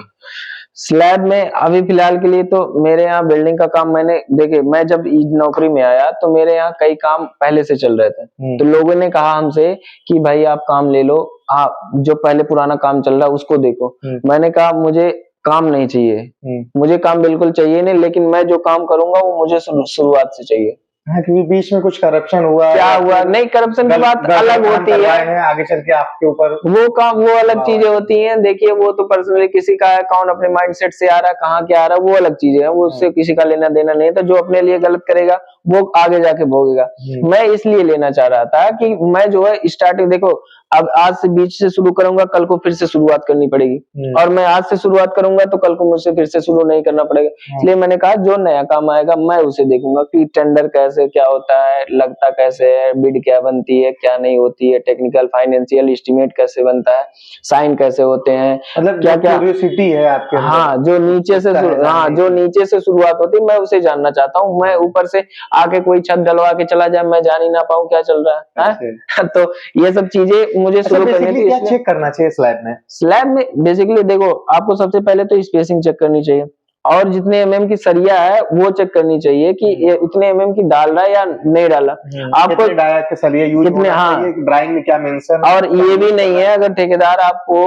स्लैब में अभी फिलहाल के लिए तो मेरे यहाँ बिल्डिंग का काम, मैंने देखे मैं जब नौकरी में आया तो मेरे यहाँ कई काम पहले से चल रहे थे, तो लोगों ने कहा हमसे कि भाई आप काम ले लो, आप जो पहले पुराना काम चल रहा है उसको देखो। मैंने कहा मुझे काम नहीं चाहिए, मुझे काम बिल्कुल चाहिए नहीं, लेकिन मैं जो काम करूंगा वो मुझे शुरुआत से चाहिए। हाँ, क्योंकि बीच में कुछ करप्शन हुआ, क्या हुआ नहीं, करप्शन की बात अलग होती है, आगे चल के आपके ऊपर वो काम, वो अलग चीजें होती हैं। देखिए वो तो पर्सनली किसी का अकाउंट अपने माइंडसेट से आ रहा है, कहाँ क्या आ रहा है, वो अलग चीजें है, वो उससे किसी का लेना देना नहीं। तो जो अपने लिए गलत करेगा वो आगे जाके भोगेगा। मैं इसलिए लेना चाह रहा था कि मैं जो है स्टार्टिंग, देखो अब आज से बीच से शुरू करूंगा, कल को फिर से शुरुआत करनी पड़ेगी, और मैं आज से शुरुआत करूंगा तो कल को मुझसे फिर से शुरू नहीं करना पड़ेगा। इसलिए मैंने कहा जो नया काम आएगा मैं उसे देखूंगा कि टेंडर कैसे क्या होता है, लगता कैसे है, बिड क्या बनती है क्या नहीं होती है, टेक्निकल फाइनेंशियल एस्टीमेट कैसे बनता है, साइन कैसे होते हैं, मतलब क्या क्या क्यूरियोसिटी है आपके अंदर। हाँ जो नीचे से हाँ जो नीचे से शुरुआत होती है मैं उसे जानना चाहता हूँ। मैं ऊपर से आके कोई छत डलवा के चला जाए, मैं जान ही ना पाऊँ क्या चल रहा है। तो ये सब चीजें मुझे शुरू करनी थी। क्या चेक करना चाहिए स्लैब में? स्लैब में बेसिकली देखो, आपको सबसे पहले तो स्पेसिंग चेक करनी चाहिए, और जितने एमएम की सरिया है वो चेक करनी चाहिए कि ये उतने एमएम की डाल रहा है या नहीं डाला। आपको सरिया यूज कितने ड्राइंग में क्या मेंशन, और ये भी नहीं है अगर ठेकेदार आपको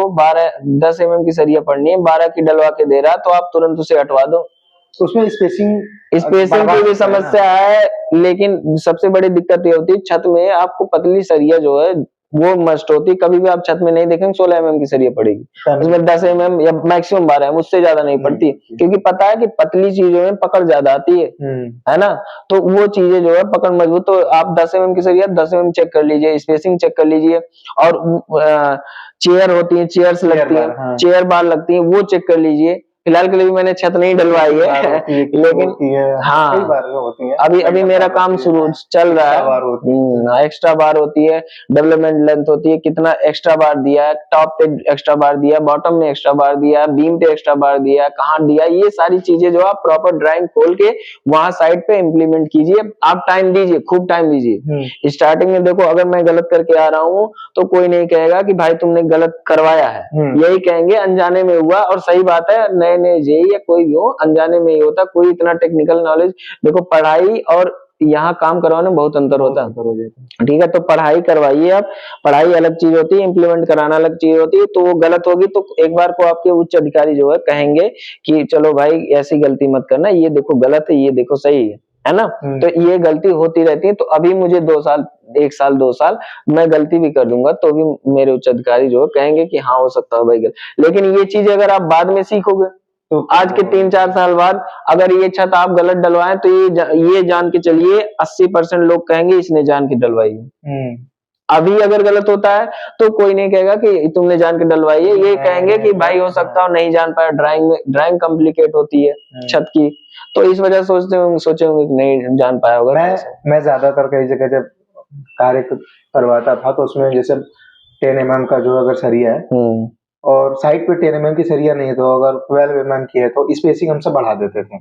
10 एमएम की सरिया पड़नी है 12 की डलवा के दे रहा तो आप तुरंत उसे हटवा दो। उसमें स्पेसिंग की भी समस्या है, लेकिन सबसे बड़ी दिक्कत ये होती है छत में आपको पतली सरिया जो है वो मस्ट होती है। कभी भी आप छत में नहीं देखेंगे 16 एमएम की सरिया पड़ेगी, उसमें 10 एमएम या मैक्सिमम 12 एमएम, उससे ज्यादा नहीं पड़ती, क्योंकि पता है कि पतली चीजों में पकड़ ज्यादा आती है ना। तो वो चीजें जो है पकड़ मजबूत, तो आप 10 एमएम की सरिया 10 एमएम चेक कर लीजिए, स्पेसिंग चेक कर लीजिए, और चेयर होती है, चेयर्स लगती है, चेयर बार लगती है, वो चेक कर लीजिए। फिलहाल के लिए भी मैंने छत नहीं डलवाई है लेकिन हाँ कई बार होती है। अभी मेरा काम शुरू चल रहा है। एक्स्ट्रा बार होती है, डेवलपमेंट लेंथ होती है, कितना एक्स्ट्रा बार दिया है, टॉप पे एक्स्ट्रा बार दिया, बॉटम में एक्स्ट्रा बार दिया, बीम पे एक्स्ट्रा बार दिया, कहाँ दिया, ये सारी चीजें जो आप प्रॉपर ड्राइंग खोल के वहां साइड पे इम्प्लीमेंट कीजिए। आप टाइम दीजिए, खूब टाइम दीजिए। स्टार्टिंग में देखो अगर मैं गलत करके आ रहा हूँ तो कोई नहीं कहेगा कि भाई तुमने गलत करवाया है, यही कहेंगे अनजाने में हुआ। और सही बात है, नए नए जेई या कोई भी हो अनजाने में ही होता, कोई इतना टेक्निकल नॉलेज, देखो पढ़ाई और यहाँ काम करवाने में बहुत अंतर होता है। ठीक है, तो पढ़ाई करवाइए आप, पढ़ाई अलग चीज होती है, इम्प्लीमेंट कराना अलग चीज होती है। तो वो गलत होगी तो एक बार को आपके उच्च अधिकारी जो है कहेंगे कि चलो भाई ऐसी गलती मत करना, ये देखो गलत है, ये देखो सही है ना। तो ये गलती होती रहती है। तो अभी मुझे 2 साल 1 साल 2 साल मैं गलती भी कर दूंगा तो भी मेरे उच्च अधिकारी जो है कहेंगे कि हाँ हो सकता है भाई गलत। लेकिन ये चीज अगर आप बाद में सीखोगे तो आज के 3-4 साल बाद अगर ये छत आप गलत डलवाएं तो ये जान के चलिए 80% लोग कहेंगे इसने जान के डलवाई है। अभी अगर गलत होता है तो कोई नहीं कहेगा कि तुमने जान के डलवाई है, ये कहेंगे कि भाई हो सकता है नहीं जान पाया, ड्राइंग कॉम्प्लिकेट होती है छत की, तो इस वजह सोचे होंगे कि नहीं जान पाया होगा। मैं ज्यादातर कई जगह जब कार्य करवाता था तो उसमें जैसे 10 mm का जो अगर सरिया है और साइड पे 10 mm की सरिया नहीं है तो अगर 12 mm की है तो स्पेसिंग हमसे बढ़ा देते थे।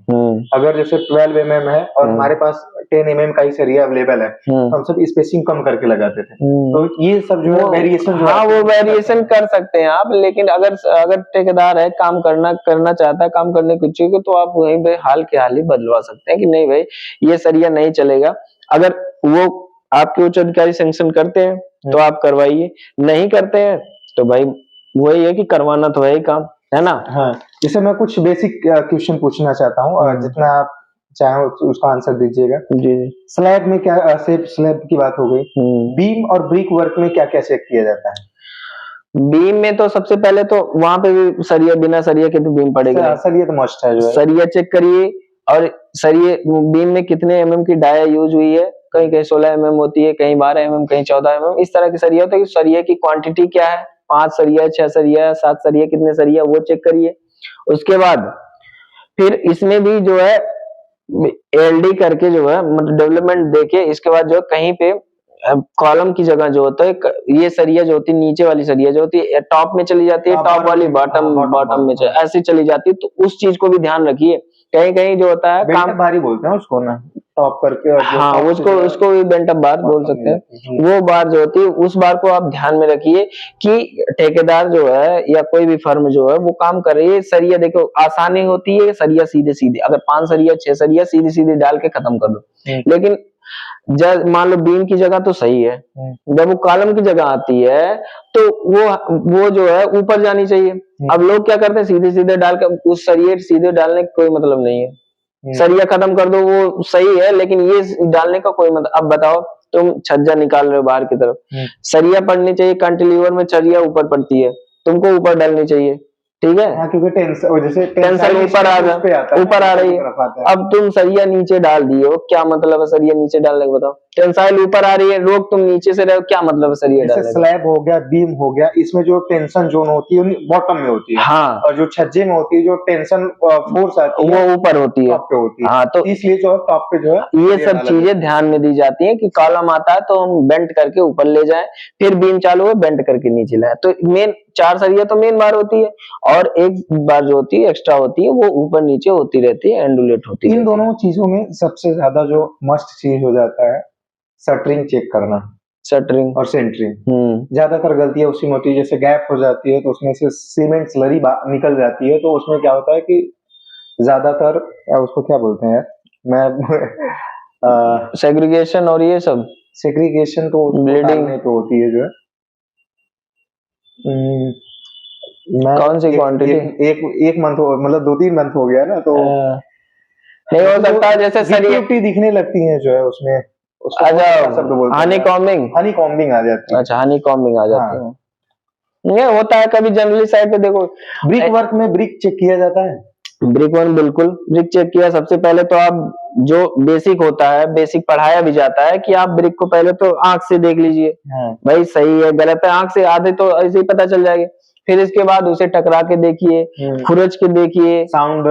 अगर जैसे 12 mm है और हमारे पास 10 mm का ही सरिया अवेलेबल है तो हम सब स्पेसिंग कम करके लगाते थे। तो ये सब जो है वेरिएशन, हाँ वो वेरिएशन कर सकते हैं आप, लेकिन अगर ठेकेदार है काम करना चाहता है, काम करने की इच्छुक है तो आप वहीं पे हाल के हाल ही बदलवा सकते हैं कि नहीं भाई ये सरिया नहीं चलेगा। अगर वो आपके उच्च अधिकारी सैंक्शन करते हैं तो आप करवाइए, नहीं करते हैं तो भाई वही है कि करवाना तो है ही काम, है ना। हाँ, जैसे मैं कुछ बेसिक क्वेश्चन पूछना चाहता हूँ और जितना आप चाहे उसका आंसर दीजिएगा। जी। स्लैब में क्या स्लैब की बात हो गई, बीम और ब्रिक वर्क में क्या क्या चेक किया जाता है? बीम में तो सबसे पहले तो वहां पे भी सरिया, बिना सरिया के तो बीम पड़ेगा, सरिया तो मस्ट है, जो है सरिया चेक करिए। और सरिये बीम में कितने एमएम की डाया यूज हुई है, कहीं 16 एमएम होती है, कहीं 12 एमएम, कहीं 14 एमएम, इस तरह की सरिया होता है कि सरिये की क्वांटिटी क्या है, 5 सरिया 6 सरिया 7 सरिया कितने सरिया, वो चेक करिए। उसके बाद फिर इसमें भी जो है एलडी करके जो है मतलब डेवलपमेंट देके, इसके बाद जो है कहीं पे कॉलम की जगह जो होता है, ये सरिया जो होती है नीचे वाली सरिया जो होती है टॉप में चली जाती है, टॉप वाली बॉटम में ऐसी चली जाती है। तो उस चीज को भी ध्यान रखिए। कहीं कहीं जो होता है काम बारी बोलते हैं उसको ना, टॉप करके, हाँ उसको भी बेंट अप बार बोल सकते हैं। वो बार जो होती है उस बार को आप ध्यान में रखिए कि ठेकेदार जो है या कोई भी फर्म जो है वो काम कर रही है। सरिया देखो आसानी होती है, सरिया सीधे सीधे अगर 5 सरिया 6 सरिया सीधे सीधे डाल के खत्म कर दो, लेकिन जब मान लो बीम की जगह तो सही है, जब वो कॉलम की जगह आती है तो वो जो है ऊपर जानी चाहिए। अब लोग क्या करते हैं सीधे सीधे डाल के, उस सरिये सीधे डालने का कोई मतलब नहीं है, सरिया खत्म कर दो वो सही है, लेकिन ये डालने का कोई मतलब। अब बताओ तुम छज्जा निकाल रहे हो बाहर की तरफ, सरिया पड़नी चाहिए, कैंटिलीवर में सरिया ऊपर पड़ती है, तुमको ऊपर डालनी चाहिए, ठीक है। हाँ, क्योंकि टेंशन जैसे टेंशन ऊपर आ ऊपर आ रही है। अब तुम सरिया नीचे डाल दिए हो, क्या मतलब है सरिया नीचे डालने का, बताओ। टेंसाइल ऊपर आ रही है, रोक तुम नीचे से रहे हो, क्या मतलब है सरिया डालने का। स्लैब हो गया, बीम हो गया, इसमें जो टेंशन जोन होती है बॉटम में होती है। हाँ, और जो छज्जे में होती है, जो टेंशन फोर्स आती है वो ऊपर होती है, टॉप पे होती है। हाँ। तो इसलिए जो है टॉप पे जो है ये सब चीजें ध्यान में दी जाती हैं कि कॉलम आता है तो हम बेंट करके ऊपर ले जाएं, फिर बीम चालू है बेंट करके नीचे लाए। तो मेन 4 सरिया तो मेन बार होती है, और एक बार जो होती है एक्स्ट्रा होती है, वो ऊपर नीचे होती रहती है, एंडुलेट होती है। इन दोनों चीजों में सबसे ज्यादा जो मस्ट चीज हो जाता है शटरिंग चेक करना, शटरिंग और सेंटरिंग। ज्यादातर गलतियां उसी में होती है, जैसे गैप हो जाती है तो उसमें से सीमेंट स्लरी निकल जाती है, तो उसमें क्या होता है कि ज्यादातर उसको क्या बोलते हैं यार, मैं सेग्रीगेशन और ये सब सेग्रीगेशन तो ब्लीडिंग पे होती है जो है। मैं कौन सी क्वांटिटी, एक मंथ मतलब 2-3 मंथ हो गया ना, तो नहीं हो सकता जैसे सरिया दिखने लगती है जो है उसमें, अच्छा हनी कॉम्बिंग आ जाती है। अच्छा हनी कॉम्बिंग आ जाती है। ये होता है कभी जनरली साइड पे देखो, ब्रिक वर्क में ब्रिक चेक किया जाता है। ब्रिक वर्क बिल्कुल ब्रिक चेक किया। सबसे पहले तो आप जो बेसिक होता है, बेसिक पढ़ाया भी जाता है कि आप ब्रिक को पहले तो आंख से देख लीजिए, भाई सही है गलत है, आंख से आधे तो ऐसे ही पता चल जाएगा। फिर इसके बाद उसे टकरा के देखिए, खुरच के देखिए, साउंड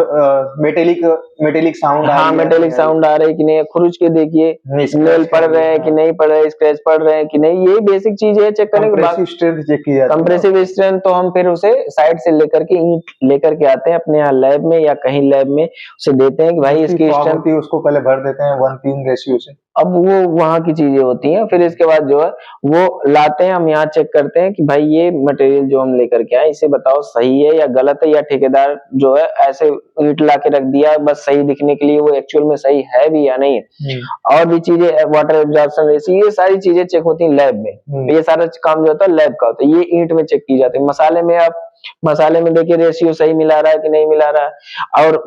मेटेलिक साउंड, हाँ मेटेलिक साउंड आ रही है कि नहीं, खुरच के देखिए, नेल पड़ रहे हैं कि नहीं पड़ रहे, स्क्रैच पड़ रहे हैं कि नहीं, ये बेसिक चीज है चेक करने के बाद। स्ट्रेंथ चेक किया जाता है। कंप्रेसिव स्ट्रेंथ तो हम फिर उसे साइड से लेकर के ईंट लेकर के आते हैं अपने यहाँ लैब में या कहीं लैब में, उसे देते हैं कि भाई इसकी स्ट्रेंथ, उसको पहले भर देते हैं 1:3 रेशियो से। अब वो वहां की चीजें होती हैं। फिर इसके बाद जो है वो लाते हैं, हम यहाँ चेक करते हैं कि भाई ये मटेरियल जो हम लेकर के आए इसे बताओ सही है या गलत है, या ठेकेदार जो है ऐसे ईंट ला के रख दिया बस सही दिखने के लिए, वो एक्चुअल में सही है भी या नहीं है। और भी चीजें, वाटर एब्जॉर्प्शन रेशियो, ये सारी चीजें चेक होती है लैब में। ये सारा काम जो होता है लैब का होता है, ये ईंट में चेक की जाती है। मसाले में आप मसाले में देखिए रेशियो सही मिला रहा है कि नहीं मिला रहा है। और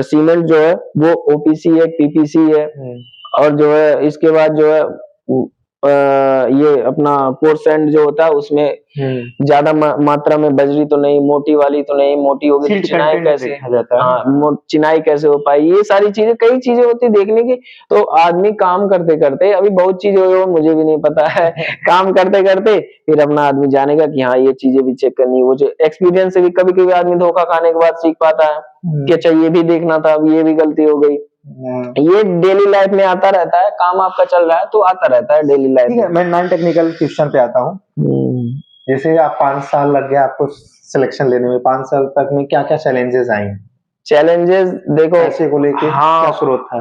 सीमेंट जो है वो ओपीसी है, पीपीसी है, और जो है इसके बाद जो है ये अपना पोर्सेंट जो होता है उसमें ज्यादा मात्रा में बजरी तो नहीं, मोटी वाली तो नहीं, मोटी होगी तो चिनाई कैसे, हाँ चिनाई कैसे हो पाई, ये सारी चीजें, कई चीजें होती देखने की। तो आदमी काम करते करते, अभी बहुत चीजें हो मुझे भी नहीं पता है काम करते करते फिर अपना आदमी जानेगा कि हाँ ये चीजें भी चेक करनी है। वो जो एक्सपीरियंस से भी कभी कभी आदमी धोखा खाने के बाद सीख पाता है कि अच्छा ये भी देखना था, अब ये भी गलती हो गई। ये डेली लाइफ में आता रहता है, काम आपका चल रहा है तो आता रहता है डेली लाइफ में। मैं नॉन टेक्निकल क्वेश्चन पे आता हूँ। जैसे आप 5 साल लग गया आपको सिलेक्शन लेने में, 5 साल तक में क्या क्या चैलेंजेस आए? चैलेंजेस देखो, पैसे को लेके क्या स्रोत था?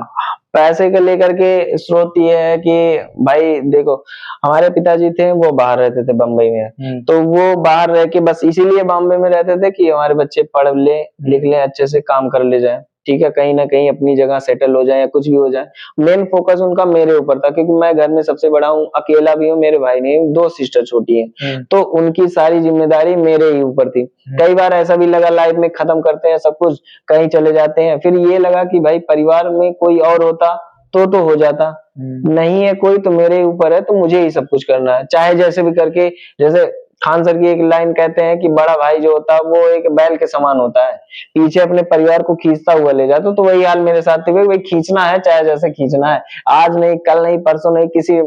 पैसे को लेकर के स्रोत ये है कि भाई देखो हमारे पिताजी थे वो बाहर रहते थे बम्बई में, तो वो बाहर रह के बस इसीलिए बॉम्बे में रहते थे कि हमारे बच्चे पढ़ ले लिख ले, अच्छे से काम कर ले जाए, ठीक है, कहीं ना कहीं अपनी जगह सेटल हो जाए या कुछ भी हो जाए। मेन फोकस उनका मेरे ऊपर था क्योंकि मैं घर में सबसे बड़ा हूँ, अकेला भी हूँ, मेरे भाई नहीं, 2 सिस्टर छोटी हैं, तो उनकी सारी जिम्मेदारी मेरे ही ऊपर थी। कई बार ऐसा भी लगा लाइफ में खत्म करते हैं सब कुछ, कहीं चले जाते हैं, फिर ये लगा कि भाई परिवार में कोई और होता तो हो जाता, नहीं है कोई तो मेरे ऊपर है, तो मुझे ही सब कुछ करना है, चाहे जैसे भी करके। जैसे खान सर की एक लाइन कहते हैं कि बड़ा भाई जो होता है वो एक बैल के समान होता है, पीछे अपने परिवार को खींचता हुआ ले जाता, तो वही हाल मेरे साथ थी। भाई खींचना है, चाहे जैसे खींचना है, आज नहीं कल नहीं परसों नहीं, किसी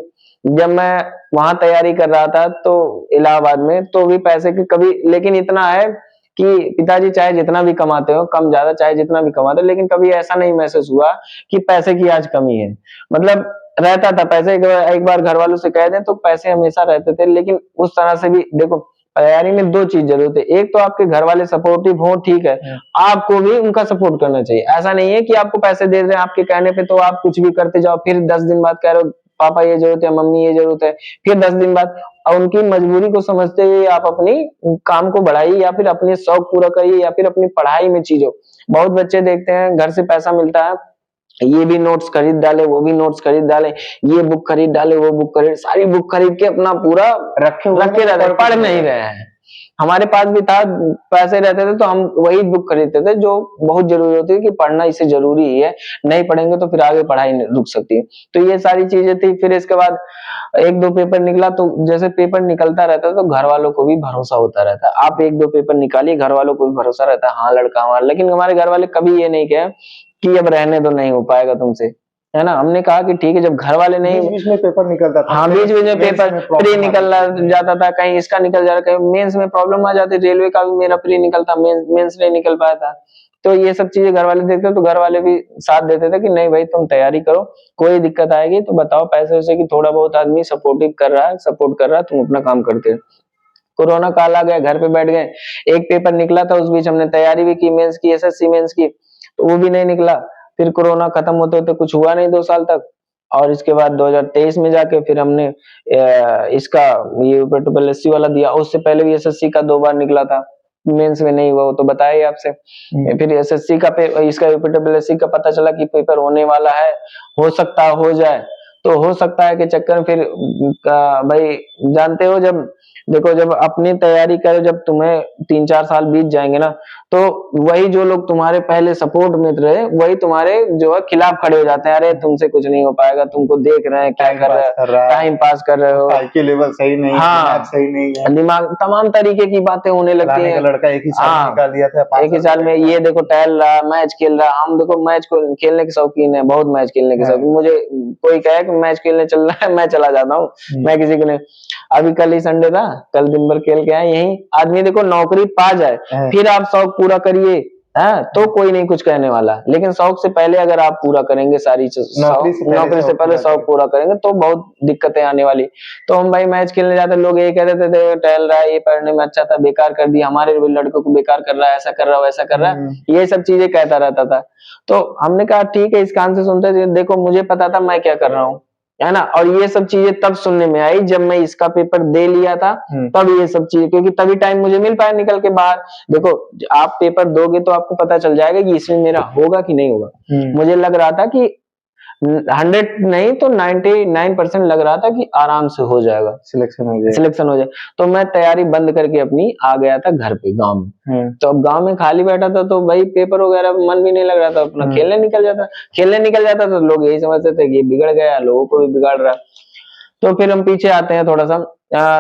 जब मैं वहां तैयारी कर रहा था तो इलाहाबाद में, तो भी पैसे की कभी, लेकिन इतना है कि पिताजी चाहे जितना भी कमाते हो, कम ज्यादा चाहे जितना भी कमाते हो, लेकिन कभी ऐसा नहीं महसूस हुआ कि पैसे की आज कमी है। मतलब रहता था पैसे, एक बार घर वालों से कह दें तो पैसे हमेशा रहते थे, लेकिन उस तरह से भी देखो तैयारी में 2 चीज जरूरत है, एक तो आपके घर वाले सपोर्टिव हो, ठीक है, आपको भी उनका सपोर्ट करना चाहिए। ऐसा नहीं है कि आपको पैसे दे रहे हैं आपके कहने पे तो आप कुछ भी करते जाओ, फिर 10 दिन बाद कह रहे हो पापा ये जरूरत है, मम्मी ये जरूरत है, फिर 10 दिन बाद, और उनकी मजबूरी को समझते हुए आप अपनी काम को बढ़ाइए या फिर अपने शौक पूरा करिए या फिर अपनी पढ़ाई में चीजों। बहुत बच्चे देखते हैं घर से पैसा मिलता है, ये भी नोट्स खरीद डाले, वो भी नोट्स खरीद डाले, ये बुक खरीद डाले, वो बुक खरीद, सारी बुक खरीद के अपना पूरा रखे रहते, पढ़ नहीं रहे हैं। हमारे पास भी था, पैसे रहते थे तो हम वही बुक खरीदते थे जो बहुत जरूरी होती है कि पढ़ना इसे जरूरी ही है, नहीं पढ़ेंगे तो फिर आगे पढ़ाई रुक सकती है। तो ये सारी चीजें थी। फिर इसके बाद एक दो पेपर निकला, तो जैसे पेपर निकलता रहता है तो घर वालों को भी भरोसा होता रहता है। आप एक दो पेपर निकालिए, घर वालों को भी भरोसा रहता है, हाँ लड़का हमारा। लेकिन हमारे घर वाले कभी ये नहीं कहे कि अब रहने दो, नहीं हो पाएगा तुमसे, है ना। हमने कहा कि ठीक है, जब घर वाले नहीं, बीच में पेपर निकलता था, हाँ बीच में पेपर प्री निकल जाता था, कहीं इसका निकल जा रहा, कहीं मेंस में प्रॉब्लम आ जाती, रेलवे का भी मेरा प्री निकलता, मेंस नहीं निकल पाया था। तो ये सब चीजें घर वाले देखते तो घर वाले भी साथ देते थे कि नहीं भाई तुम तैयारी करो, कोई दिक्कत आएगी तो बताओ, पैसे वैसे की थोड़ा बहुत आदमी सपोर्ट कर रहा है, तुम अपना काम करते हो। कोरोना काल आ गया, घर पे बैठ गए, एक पेपर निकला था, उस बीच हमने तैयारी भी की, मेंस की, एसएससी मेंस की, तो वो भी नहीं निकला। फिर कोरोना खत्म होते होते कुछ हुआ नहीं 2 साल तक, और इसके बाद 2023 में जाके फिर हमने इसका ये यूपीएससी वाला दिया। उससे पहले भी एसएससी का 2 बार निकला था, मेंस में नहीं हुआ, वो तो बताया ही आपसे। फिर एसएससी का इसका यूपीएससी का पता चला कि पेपर होने वाला है, हो सकता है हो जाए, तो हो सकता है के चक्कर में फिर भाई जानते हो, जब देखो जब अपनी तैयारी करो, जब तुम्हें 3-4 साल बीत जाएंगे ना, तो वही जो लोग तुम्हारे पहले सपोर्ट में रहे वही तुम्हारे जो है खिलाफ खड़े हो जाते हैं, अरे तुमसे कुछ नहीं हो पाएगा, तुमको देख रहे हैं क्या कर रहे हो, टाइम पास कर रहे हो, IQ लेवल सही नहीं है, हाँ सही नहीं है, दिमाग, तमाम तरीके की बातें होने लगती हैं। लड़का एक ही साल में निकाल दिया था, 1 ही साल में ये देखो टहल रहा, मैच खेल रहा। हम देखो मैच को खेलने के शौकीन है, बहुत मैच खेलने के शौकीन। मुझे कोई कहे कि मैच खेलने चल रहा है, मैं चला जाता हूँ, मैं किसी को नहीं। अभी कल ही संडे था, कल दिन भर खेल के आए। यही आदमी देखो नौकरी पा जाए फिर आप शौक पूरा करिए, है तो कोई नहीं कुछ कहने वाला, लेकिन शौक से पहले अगर आप पूरा करेंगे सारी नौकरी से पहले शौक पूरा करेंगे तो बहुत दिक्कतें आने वाली। तो हम भाई मैच खेलने जाते, लोग ये कहते थे टहल रहा है, ये पढ़ने में अच्छा था, बेकार कर दिया, हमारे लड़कों को बेकार कर रहा है, ऐसा कर रहा है, वैसा कर रहा है, ये सब चीजें कहता रहता था। तो हमने कहा ठीक है, इस कान से सुनते थे, देखो मुझे पता था मैं क्या कर रहा हूँ, है ना। और ये सब चीजें तब सुनने में आई जब मैं इसका पेपर दे लिया था, तब ये सब चीजें, क्योंकि तभी टाइम मुझे मिल पाया निकल के बाहर। देखो आप पेपर दोगे तो आपको पता चल जाएगा कि इसमें मेरा होगा कि नहीं होगा। मुझे लग रहा था कि 100 नहीं तो 99% लग रहा था कि आराम से हो जाएगा, सिलेक्शन हो जाए। तो मैं तैयारी बंद करके अपनी आ गया था घर पे, गांव में। तो अब गांव में खाली बैठा था तो भाई पेपर वगैरह मन भी नहीं लग रहा था, अपना खेलने निकल जाता तो लोग यही समझते थे कि ये बिगड़ गया, लोगों को भी बिगाड़ रहा। तो फिर हम पीछे आते हैं थोड़ा सा,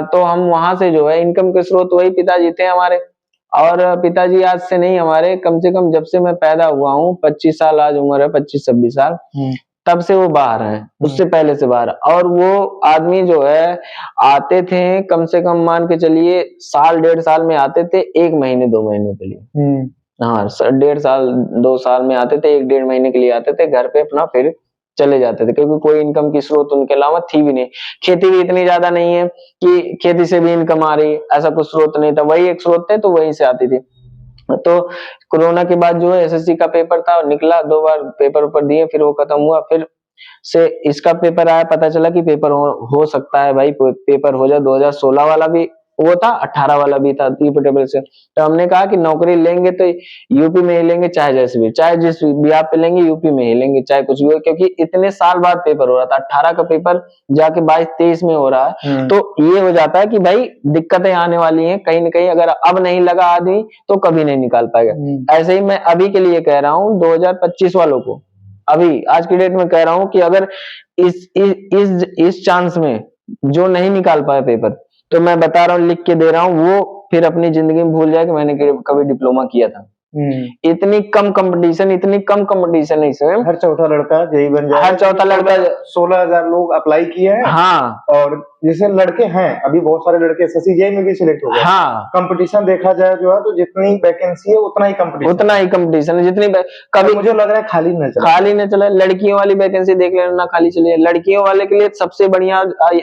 तो हम वहां से जो है इनकम के स्रोत वही पिताजी थे हमारे। और पिताजी आज से नहीं, हमारे कम से कम जब से मैं पैदा हुआ हूँ, 25 साल आज उम्र है, 25-26 साल, तब से वो बाहर हैं, उससे पहले से बाहर। और वो आदमी जो है आते थे कम से कम मान के चलिए 1.5 साल में आते थे, 1 महीने 2 महीने के लिए, हाँ 1.5 साल 2 साल में आते थे, 1-1.5 महीने के लिए आते थे घर पे, अपना फिर चले जाते थे, क्योंकि कोई इनकम की स्रोत उनके अलावा थी भी नहीं। खेती भी इतनी ज्यादा नहीं है कि खेती से भी इनकम आ रही, ऐसा कुछ स्रोत नहीं था, वही एक स्रोत थे तो वहीं से आती थी। तो कोरोना के बाद जो है एसएससी का पेपर था, निकला, 2 बार पेपर ऊपर दिए, फिर वो खत्म हुआ, फिर से इसका पेपर आया, पता चला कि पेपर हो सकता है भाई, पेपर हो जाए। 2016 वाला भी वो था, 18 वाला भी था यूपी से। तो हमने कहा कि नौकरी लेंगे तो यूपी में ही लेंगे, चाहे जैसे भी, चाहे जिस भी आप पे लेंगे यूपी में ही लेंगे, चाहे कुछ भी हो, क्योंकि इतने साल बाद पेपर हो रहा था। 18 का पेपर जाके 22-23 में हो रहा है, तो ये हो जाता है कि भाई दिक्कतें आने वाली हैं कहीं ना कहीं, अगर अब नहीं लगा आदमी तो कभी नहीं निकाल पाएगा। ऐसे ही मैं अभी के लिए कह रहा हूँ 2025 वालों को, अभी आज की डेट में कह रहा हूँ कि अगर इस चांस में जो नहीं निकाल पाए पेपर, तो मैं बता रहा हूँ, लिख के दे रहा हूँ, वो फिर अपनी जिंदगी में भूल जाए कि मैंने कभी डिप्लोमा किया था। इतनी कम कंपटीशन है इसमें, हर चौथा लड़का जेई बन जाए, हर चौथा लड़का, 16,000 लोग अप्लाई किए हैं, हाँ, और जैसे लड़के हैं अभी बहुत सारे लड़के एसएससी जेई में भी सिलेक्ट हो गए। हाँ, कंपटीशन देखा जाए जो है, तो जितनी वैकेंसी है उतना ही कंपटीशन है, जितनी कभी मुझे लग रहा है खाली न चले। लड़कियों वाली वैकेंसी देख लेना, खाली चली है। लड़कियों वाले के लिए सबसे बढ़िया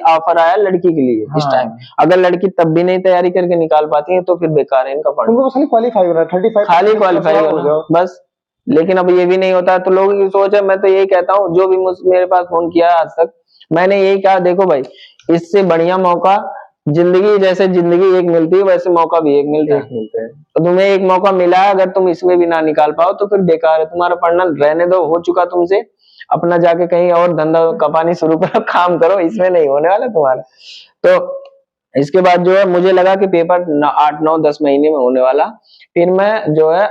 ऑफर आया लड़की के लिए इस टाइम। अगर लड़की तब भी नहीं तैयारी करके निकाल पाती है तो फिर बेकार है इनका पढ़ना, उनको खाली क्वालिफाई होना, 35 खाली क्वालिफाई होना बस। लेकिन अब ये भी नहीं होता, तो लोगों की सोच है। मैं तो यही कहता हूँ, जो भी मेरे पास फोन किया आज तक, मैंने यही कहा, देखो भाई इससे बढ़िया मौका जिंदगी, जैसे जिंदगी एक मिलती है वैसे मौका भी एक मिलता है। तो तुम्हें एक मौका मिला है, अगर तुम इसमें भी ना निकाल पाओ तो फिर बेकार है तुम्हारा पढ़ना, रहने दो, हो चुका तुमसे, अपना जाके कहीं और धंधा कमानी शुरू करो, काम करो, इसमें नहीं होने वाला तुम्हारा। तो इसके बाद जो है मुझे लगा कि पेपर 8 9 10 महीने में होने वाला। फिर मैं जो है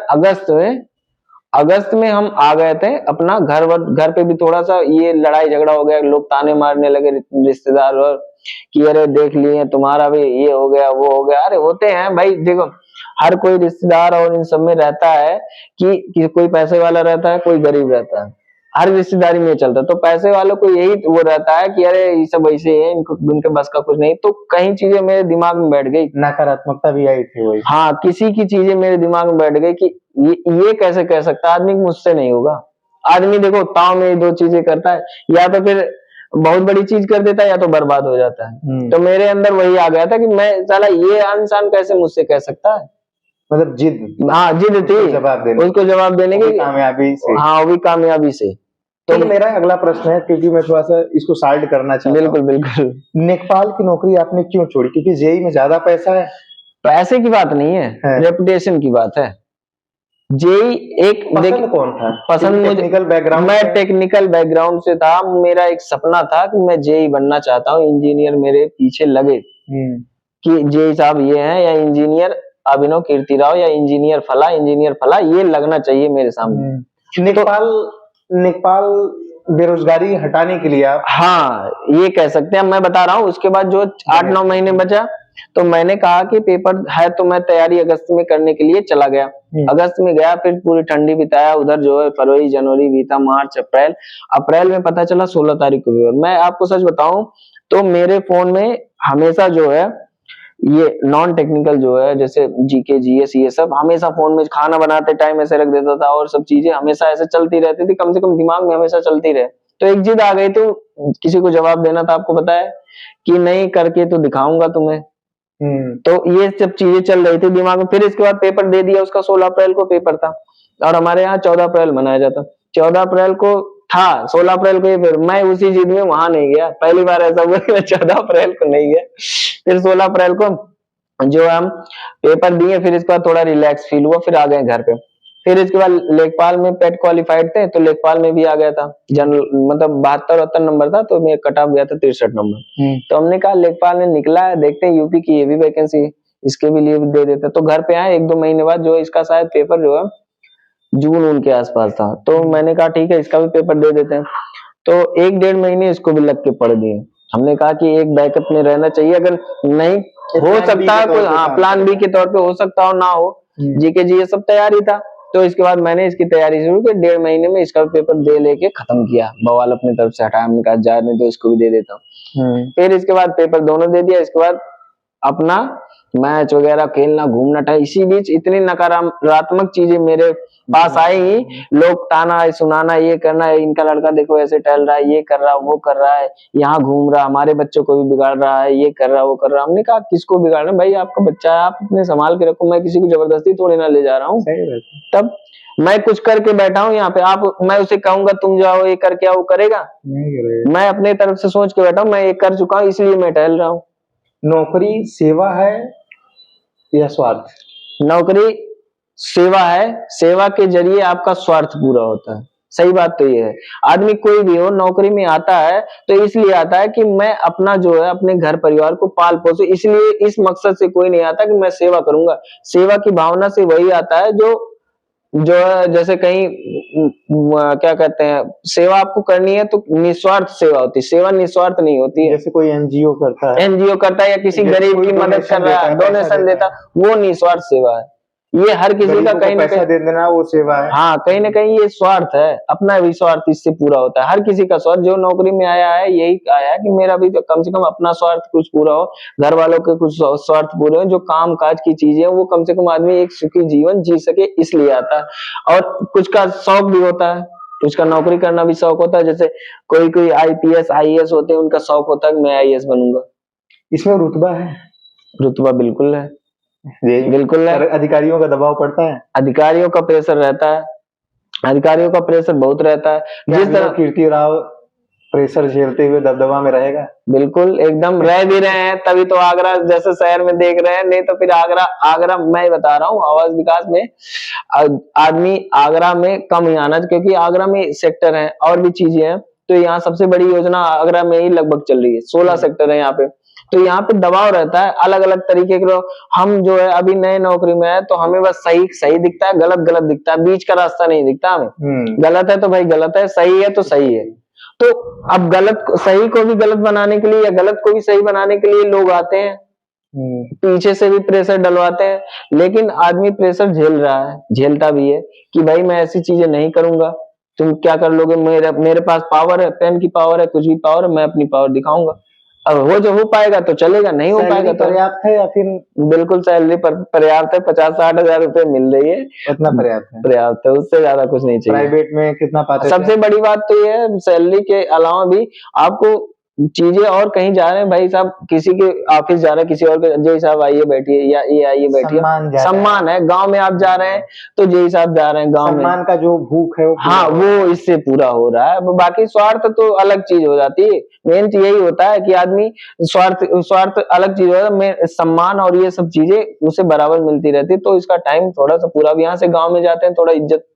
अगस्त में हम आ गए थे अपना घर पे भी थोड़ा सा ये लड़ाई झगड़ा हो गया, लोग ताने मारने लगे रिश्तेदार और कि अरे देख लिए तुम्हारा भी ये हो गया वो हो गया। अरे होते हैं भाई, देखो हर कोई रिश्तेदार और इन सब में रहता है कि कोई पैसे वाला रहता है, कोई गरीब रहता है, हर रिश्तेदारी में चलता है। तो पैसे वालों को यही वो रहता है कि अरे ये सब ऐसे है, इनको इनके बस का कुछ नहीं। तो कई चीजें मेरे दिमाग में बैठ गई, नकारात्मकता भी आई थी वही। हाँ, किसी की चीजें मेरे दिमाग में बैठ गई कि ये कैसे कह सकता है आदमी, मुझसे नहीं होगा। आदमी देखो ताव में 2 चीजें करता है, या तो फिर बहुत बड़ी चीज कर देता है या तो बर्बाद हो जाता है। तो मेरे अंदर वही आ गया था कि मैं साला ये इंसान कैसे मुझसे कह सकता है, मतलब जिद, हाँ जिद थी उसको जवाब देने की, कामयाबी से। हाँ वो भी कामयाबी से। तो मेरा अगला प्रश्न है, क्योंकि मैं थोड़ा सा इसको साइड करना चाहता हूँ। बिल्कुल बिल्कुल। नेकपाल की नौकरी आपने क्यों छोड़ी? क्योंकि जेई में ज्यादा पैसा है? पैसे की बात नहीं है, रेपुटेशन की बात है। जेई एक पसंद कौन था? पसंद मुझे टेक्निकल बैकग्राउंड, मैं टेक्निकल बैकग्राउंड से था। मेरा एक सपना था कि मैं जेई बनना चाहता हूँ। इंजीनियर मेरे पीछे लगे कि जेई साहब ये हैं, या इंजीनियर अभिनव कीर्तिराव, या इंजीनियर फला, ये लगना चाहिए मेरे सामने। नेकपाल बेरोजगारी हटाने के लिए आप, हाँ ये कह सकते हैं। मैं बता रहा हूँ, उसके बाद जो 8 9 महीने बचा तो मैंने कहा कि पेपर है तो मैं तैयारी अगस्त में करने के लिए चला गया। अगस्त में गया, फिर पूरी ठंडी बिताया उधर, जो है फरवरी जनवरी बीता, मार्च अप्रैल में पता चला 16 तारीख को पेपर। मैं आपको सच बताऊं तो मेरे फोन में हमेशा जो है ये नॉन टेक्निकल जो है, जैसे जीके जीएस, ये सब हमेशा फोन में खाना बनाते टाइम ऐसे रख देता था, और सब चीजें हमेशा ऐसे चलती रहती थी, कम से कम दिमाग में हमेशा चलती रहे। तो एक जिद आ गई तो किसी को जवाब देना था, आपको पता है कि नहीं करके तो दिखाऊंगा तुम्हें। तो ये सब चीजें चल रही थी दिमाग में। फिर इसके बाद पेपर दे दिया, उसका 16 अप्रैल को पेपर था, और हमारे यहाँ 14 अप्रैल मनाया जाता। 14 अप्रैल को था, 16 अप्रैल को ये पेपर, मैं उसी जिद में वहां नहीं गया। पहली बार ऐसा हुआ कि मैं 14 अप्रैल को नहीं गया। फिर 16 अप्रैल को जो हम पेपर दिए, फिर इसके बाद थोड़ा रिलैक्स फील हुआ, फिर आ गए घर पे। फिर इसके बाद लेखपाल में पेट क्वालिफाइड थे, तो लेखपाल में भी आ गया था जनरल, मतलब 72 नंबर था, तो मेरा कट ऑफ गया था 63 नंबर। तो हमने कहा लेखपाल में निकला है, देखते हैं यूपी की ये भी वैकेंसी, इसके भी लिए भी दे देते। तो घर पे आए 1 2 महीने बाद, जो इसका शायद पेपर जो है जून उनके आसपास था, तो मैंने कहा ठीक है इसका भी पेपर दे देते हैं। तो 1 1.5 महीने इसको भी लग के पढ़ दिए। हमने कहा कि एक बैकअप में रहना चाहिए, अगर नहीं हो सकता है कोई, हाँ प्लान बी के तौर पे हो सकता हो ना हो, जीके जी ये सब तैयारी था। तो इसके बाद मैंने इसकी तैयारी शुरू की, 1.5 महीने में इसका पेपर दे लेके खत्म किया। बवाल अपनी तरफ से हटाया, हमने कहा जा नहीं तो इसको भी दे देता हूँ। फिर इसके बाद पेपर दोनों दे दिया। इसके बाद अपना मैच वगैरह खेलना, घूमना था। इसी बीच इतनी नकारात्मक चीजें मेरे पास आई, लोग ताना सुनाना, ये करना है, इनका लड़का देखो ऐसे टहल रहा है, ये कर रहा है, वो कर रहा है, यहाँ घूम रहा, हमारे बच्चों को भी बिगाड़ रहा है, ये कर रहा वो कर रहा। हमने कहा किसको बिगाड़ना भाई, आपका बच्चा है, आप अपने संभाल के रखो, मैं किसी को जबरदस्ती थोड़ी ना ले जा रहा हूँ। तब मैं कुछ करके बैठा हूँ यहाँ पे, आप मैं उसे कहूंगा तुम जाओ ये करके आओ, करेगा? मैं अपने तरफ से सोच के बैठा हूँ, मैं ये कर चुका हूँ, इसलिए मैं टहल रहा हूँ। नौकरी सेवा है या स्वार्थ? नौकरी सेवा है, सेवा के जरिए आपका स्वार्थ पूरा होता है। सही बात तो ये है। आदमी कोई भी हो नौकरी में आता है तो इसलिए आता है कि मैं अपना जो है अपने घर परिवार को पाल पोसू, इसलिए इस मकसद से कोई नहीं आता कि मैं सेवा करूंगा। सेवा की भावना से वही आता है जो है, जैसे कहीं क्या कहते हैं, सेवा आपको करनी है तो निस्वार्थ सेवा होती है, सेवा निस्वार्थ नहीं होती है। जैसे कोई एनजीओ करता है या किसी गरीब की मदद कर रहा है, डोनेशन देता, वो निस्वार्थ सेवा है। ये हर किसी का कहीं ना कहीं दे देना वो सेवा है। हाँ, कहीं ना कहीं ये स्वार्थ है, अपना भी स्वार्थ इससे पूरा होता है। हर किसी का स्वार्थ, जो नौकरी में आया है यही आया है कि मेरा भी तो कम से कम अपना स्वार्थ कुछ पूरा हो, घर वालों के कुछ स्वार्थ पूरे हो, जो काम काज की चीजें वो कम से कम आदमी एक सुखी जीवन जी सके, इसलिए आता है। और कुछ का शौक भी होता है, कुछ का नौकरी करना भी शौक होता है। जैसे कोई IPS IAS होते हैं, उनका शौक होता है कि मैं IAS बनूंगा। इसमें रुतबा है? रुतबा बिल्कुल है, बिल्कुल है। अधिकारियों का दबाव पड़ता है? अधिकारियों का प्रेशर रहता है, अधिकारियों का प्रेशर बहुत रहता है। जिस तरह कीर्तिराव प्रेशर झेलते हुए दबदबा में रहेगा? बिल्कुल, एकदम रह भी रहे हैं, तभी तो आगरा जैसे शहर में देख रहे हैं। नहीं तो फिर आगरा मैं बता रहा हूँ, आवास विकास में आदमी आगरा में कम ही आना, क्योंकि आगरा में सेक्टर है और भी चीजें हैं। तो यहाँ सबसे बड़ी योजना आगरा में ही लगभग चल रही है, 16 सेक्टर है यहाँ पे। तो यहाँ पे दबाव रहता है अलग अलग तरीके के लोग। हम जो है अभी नए नौकरी में है तो हमें बस सही सही दिखता है, गलत गलत दिखता है, बीच का रास्ता नहीं दिखता हमें। गलत है तो भाई गलत है, सही है तो सही है। तो अब गलत सही को भी गलत बनाने के लिए या गलत को भी सही बनाने के लिए लोग आते हैं, पीछे से भी प्रेशर डलवाते हैं, लेकिन आदमी प्रेशर झेल रहा है, झेलता भी है कि भाई मैं ऐसी चीजें नहीं करूंगा, तुम क्या कर लोगे, मेरे पास पावर है, पेन की पावर है, कुछ भी पावर है, मैं अपनी पावर दिखाऊंगा। अब वो जो हो पाएगा तो चलेगा, नहीं हो पाएगा तो पर्याप्त है या फिर बिल्कुल सैलरी पर्याप्त है, 50-60 हजार रुपए मिल रही है, इतना पर्याप्त है? पर्याप्त है, उससे ज्यादा कुछ नहीं चाहिए। प्राइवेट में कितना पाते थे? सबसे बड़ी बात तो ये है सैलरी के अलावा भी आपको चीजें और कहीं जा रहे हैं भाई साहब, किसी के ऑफिस जा रहे हैं, किसी और के जय साहब आइए बैठिए या ये आइए बैठिए, सम्मान है। गांव में आप जा रहे हैं तो जय साहब जा रहे हैं गांव में, सम्मान का जो भूख है वो हाँ वो इससे पूरा हो रहा है। बाकी स्वार्थ तो अलग चीज हो जाती है, मेन चीज यही होता है कि आदमी स्वार्थ अलग चीज होता है, सम्मान और ये सब चीजें उसे बराबर मिलती रहती है। तो इसका टाइम थोड़ा सा पूरा, यहाँ से गाँव में जाते हैं थोड़ा इज्जत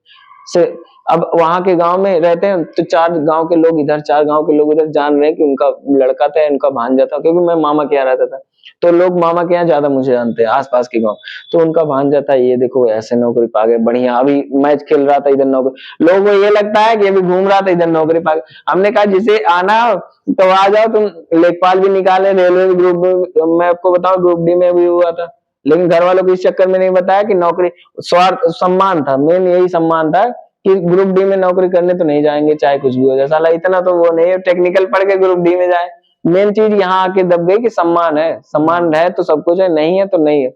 से, अब वहां के गांव में रहते हैं तो 4 गांव के लोग इधर 4 गांव के लोग उधर जान रहे हैं कि उनका लड़का था, उनका भांजा था, क्योंकि मैं मामा के यहाँ रहता था तो लोग मामा के यहाँ ज्यादा मुझे जानते हैं, आसपास के गांव, तो उनका भांजा था, ये देखो ऐसे नौकरी पा गए बढ़िया, अभी मैच खेल रहा था इधर नौकरी, लोगों को ये लगता है कि अभी घूम रहा था इधर नौकरी पा गए। हमने कहा जिसे आना तो आ जाओ, तुम लेखपाल भी निकाले, रेलवे ग्रुप में, मैं आपको बताऊं ग्रुप डी में भी हुआ था, लेकिन घर वालों को इस चक्कर में नहीं बताया कि नौकरी स्वार्थ सम्मान था, मेन यही सम्मान था कि ग्रुप डी में नौकरी करने तो नहीं जाएंगे चाहे कुछ भी हो जाए, साला इतना तो वो नहीं है टेक्निकल पढ़ के ग्रुप डी में जाए। मेन चीज यहाँ आके दब गई कि सम्मान है, सम्मान है तो सब कुछ है, नहीं है तो नहीं है।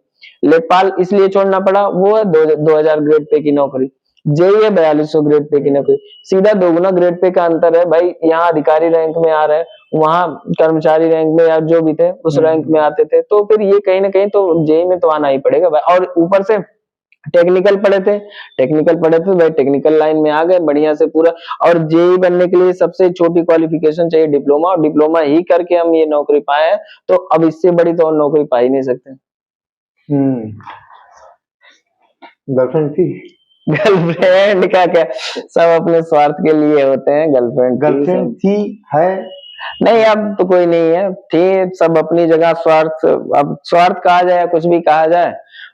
लेखपाल इसलिए छोड़ना पड़ा, वो है 2000 ग्रेड पे की नौकरी, जेई है 4200 ग्रेड पे की नौकरी, सीधा 2 गुना ग्रेड पे का अंतर है भाई। यहाँ अधिकारी रैंक में आ रहे हैं, वहां कर्मचारी रैंक में या जो भी थे उस रैंक में आते थे, तो फिर ये कहीं ना कहीं तो जेई में तो आना ही पड़ेगा भाई। और ऊपर से टेक्निकल पढ़े थे भाई, टेक्निकल लाइन में आ गए बढ़िया से पूरा। और जेई बनने के लिए सबसे छोटी क्वालिफिकेशन चाहिए डिप्लोमा, और डिप्लोमा ही करके हम ये नौकरी पाए हैं, तो अब इससे बड़ी तो और नौकरी पा ही नहीं सकते। गर्लफ्रेंड थी? गर्लफ्रेंड का क्या, सब अपने स्वार्थ के लिए होते हैं। गर्लफ्रेंड थी है नहीं, अब तो कोई नहीं है, थी सब अपनी जगह। स्वार्थ, अब स्वार्थ कहा जाए कुछ भी कहा जाए,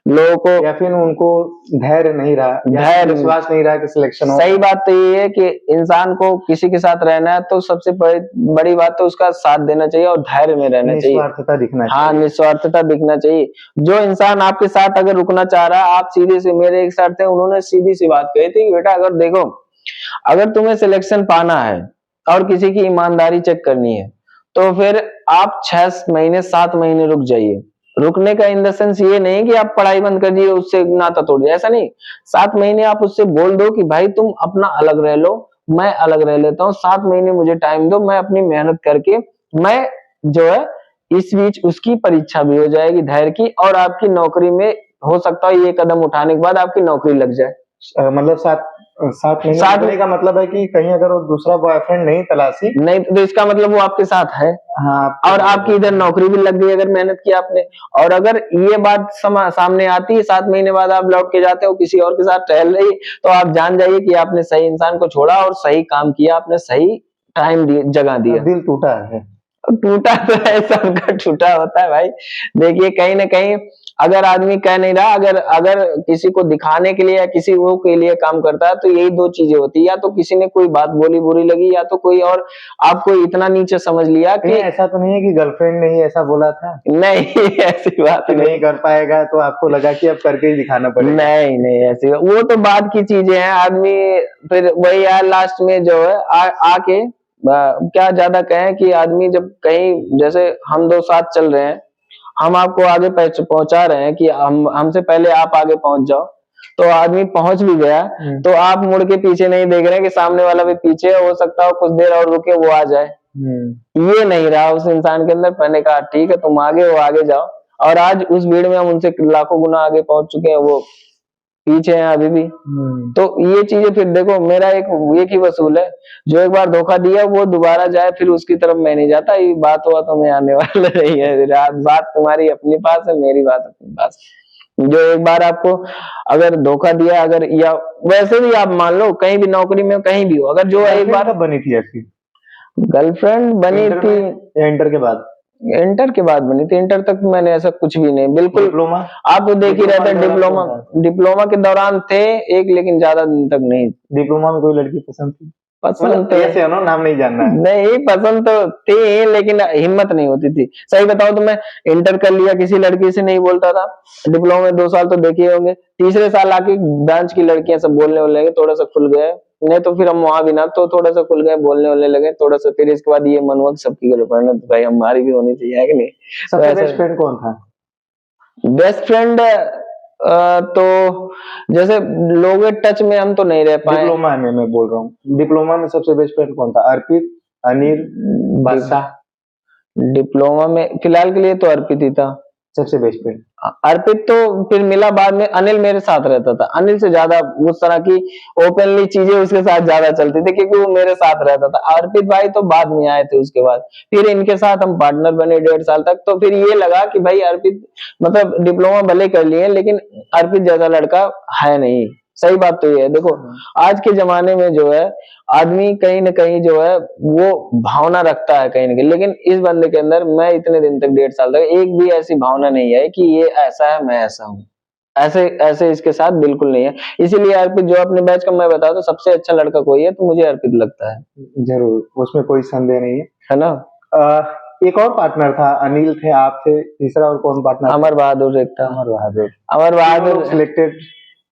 लोगों को या फिर उनको धैर्य नहीं रहा, धैर्य विश्वास नहीं रहा कि सिलेक्शन हो। सही बात तो ये है कि इंसान को किसी के साथ रहना है तो सबसे बड़ी बात तो उसका साथ देना चाहिए और धैर्य में रहना चाहिए, निस्वार्थता दिखना चाहिए। हाँ, निस्वार्थता दिखना चाहिए। जो इंसान आपके साथ अगर रुकना चाह रहा है, आप सीधे से, मेरे एक सर थे उन्होंने सीधी सी बात कही थी, बेटा अगर देखो, अगर तुम्हें सिलेक्शन पाना है और किसी की ईमानदारी चेक करनी है तो फिर आप 6 महीने 7 महीने रुक जाइए। रुकने का इन द सेंस ये नहीं कि आप पढ़ाई बंद कर दिए उससे नाता तोड़ दिया, ऐसा नहीं। 7 महीने आप उससे बोल दो कि भाई तुम अपना अलग रह लो, मैं अलग रह लेता हूँ, 7 महीने मुझे टाइम दो, मैं अपनी मेहनत करके, मैं जो है इस बीच उसकी परीक्षा भी हो जाएगी धैर्य की, और आपकी नौकरी में हो सकता है ये कदम उठाने के बाद आपकी नौकरी लग जाए। मतलब 7 महीने का मतलब है कि कहीं अगर वो दूसरा बॉयफ्रेंड नहीं तलाशी नहीं तो इसका मतलब वो आपके साथ है, हाँ, और आपकी इधर नौकरी भी लग गई अगर मेहनत की आपने। और अगर ये बात सामने आती है, 7 महीने बाद आप लौट के जाते हो किसी और के साथ टहल रही, तो आप जान जाइए कि आपने सही इंसान को छोड़ा और सही काम किया, आपने सही टाइम जगह दिया। दिल टूटा है, टूटा तो है, सबका टूटा होता है भाई। देखिए कहीं ना कहीं अगर आदमी कह नहीं रहा, अगर किसी को दिखाने के लिए या किसी वो के लिए काम करता है तो यही 2 चीजें होती है, या तो किसी ने कोई बात बोली बुरी लगी, या तो कोई और आपको इतना नीचे समझ लिया कि ऐसा तो नहीं है कि गर्लफ्रेंड ने ही ऐसा बोला था, नहीं ऐसी बात नहीं कर पाएगा तो आपको लगा कि अब करके ही दिखाना पड़ेगा। नहीं ऐसी वो तो बात की चीजें हैं। आदमी फिर वही यार लास्ट में जो है आके क्या ज्यादा कहें कि आदमी जब कहीं, जैसे हम 2 साथ चल रहे हैं, हम आपको आगे पहुंचा रहे हैं कि हमसे पहले आप आगे पहुंच जाओ, तो आदमी पहुंच भी गया तो आप मुड़ के पीछे नहीं देख रहे हैं कि सामने वाला भी पीछे हो सकता हो, कुछ देर और रुके वो आ जाए, ये नहीं रहा उस इंसान के अंदर। मैंने कहा ठीक है तुम आगे हो, आगे जाओ, और आज उस भीड़ में हम उनसे लाखों गुना आगे पहुंच चुके हैं, वो पीछे हैं अभी भी। तो ये चीजें फिर देखो, मेरा एक ही वसूल है, जो एक बार धोखा दिया वो दोबारा जाए फिर उसकी तरफ मैं नहीं जाता। ये बात हुआ तो मैं आने वाला नहीं है, बात तुम्हारी अपने पास है, मेरी बात अपने पास। जो एक बार आपको अगर धोखा दिया, अगर या वैसे भी आप मान लो कहीं भी नौकरी में कहीं भी हो, अगर जो एक बार बनी थी आपकी गर्लफ्रेंड बनी थी इंटर के बाद, इंटर के बाद बनी थी, इंटर तक मैंने ऐसा कुछ भी नहीं, बिल्कुल। डिप्लोमा आप तो देख ही रहे थे, डिप्लोमा डिप्लोमा के दौरान थे एक, लेकिन ज्यादा दिन तक नहीं। डिप्लोमा में कोई लड़की पसंद थी? पसंद मतलब तो ऐसे है ना, नाम नहीं जानना है। नहीं, पसंद तो थी लेकिन हिम्मत नहीं होती थी। सही बताओ तो मैं इंटर कर लिया, किसी लड़की से नहीं बोलता था। डिप्लोमा में 2 साल तो देखे होंगे, तीसरे साल आके ब्रांच की लड़कियां सब बोलने वाले लगे, थोड़ा सा खुल गए। नहीं तो फिर हम वहां भी ना, तो थोड़ा सा खुल गए, बोलने वाले लगे थोड़ा सा। फिर इसके बाद ये मन हुआ कि सबकी गर्लफ्रेंड है तो भाई हमारी भी होनी चाहिए, है कि नहीं? तो सबसे ऐसा बेस्ट फ्रेंड कौन था? बेस्ट फ्रेंड तो जैसे लोगों के टच में हम तो नहीं रह पाए। डिप्लोमा में मैं बोल रहा हूँ, डिप्लोमा में सबसे बेस्ट फ्रेंड कौन था? अर्पित, अनिल, बादशाह? डिप्लोमा में फिलहाल के लिए तो अर्पित ही था सबसे बेस्ट फ्रेंड। अर्पित तो फिर मिला बाद में, अनिल मेरे साथ रहता था। अनिल से ज्यादा उस तरह की ओपनली चीजें उसके साथ ज्यादा चलती थी, क्योंकि वो मेरे साथ रहता था। अर्पित भाई तो बाद में आए थे उसके बाद, फिर इनके साथ हम पार्टनर बने 1.5 साल तक। तो फिर ये लगा कि भाई अर्पित, मतलब डिप्लोमा भले कर लिए लेकिन अर्पित जैसा लड़का है नहीं। सही बात तो ये है। देखो आज के जमाने में जो है, आदमी कहीं ना कहीं जो है वो भावना रखता है कहीं ना कहीं, लेकिन इस बंदे के अंदर मैं इतने दिन तक 1.5 साल तक एक भी ऐसी भावना नहीं है कि ये ऐसा है मैं ऐसा हूँ। ऐसे ऐसे इसके साथ बिल्कुल नहीं है। इसीलिए अर्पित जो अपने बैच का मैं बता दूं, सबसे अच्छा लड़का कोई है तो मुझे अर्पित लगता है। जरूर, उसमें कोई संदेह नहीं है ना? एक और पार्टनर था, अनिल थे, आप थे, तीसरा और कौन पार्टनर? अमर बहादुर एक था। अमर बहादुर सिलेक्टेड?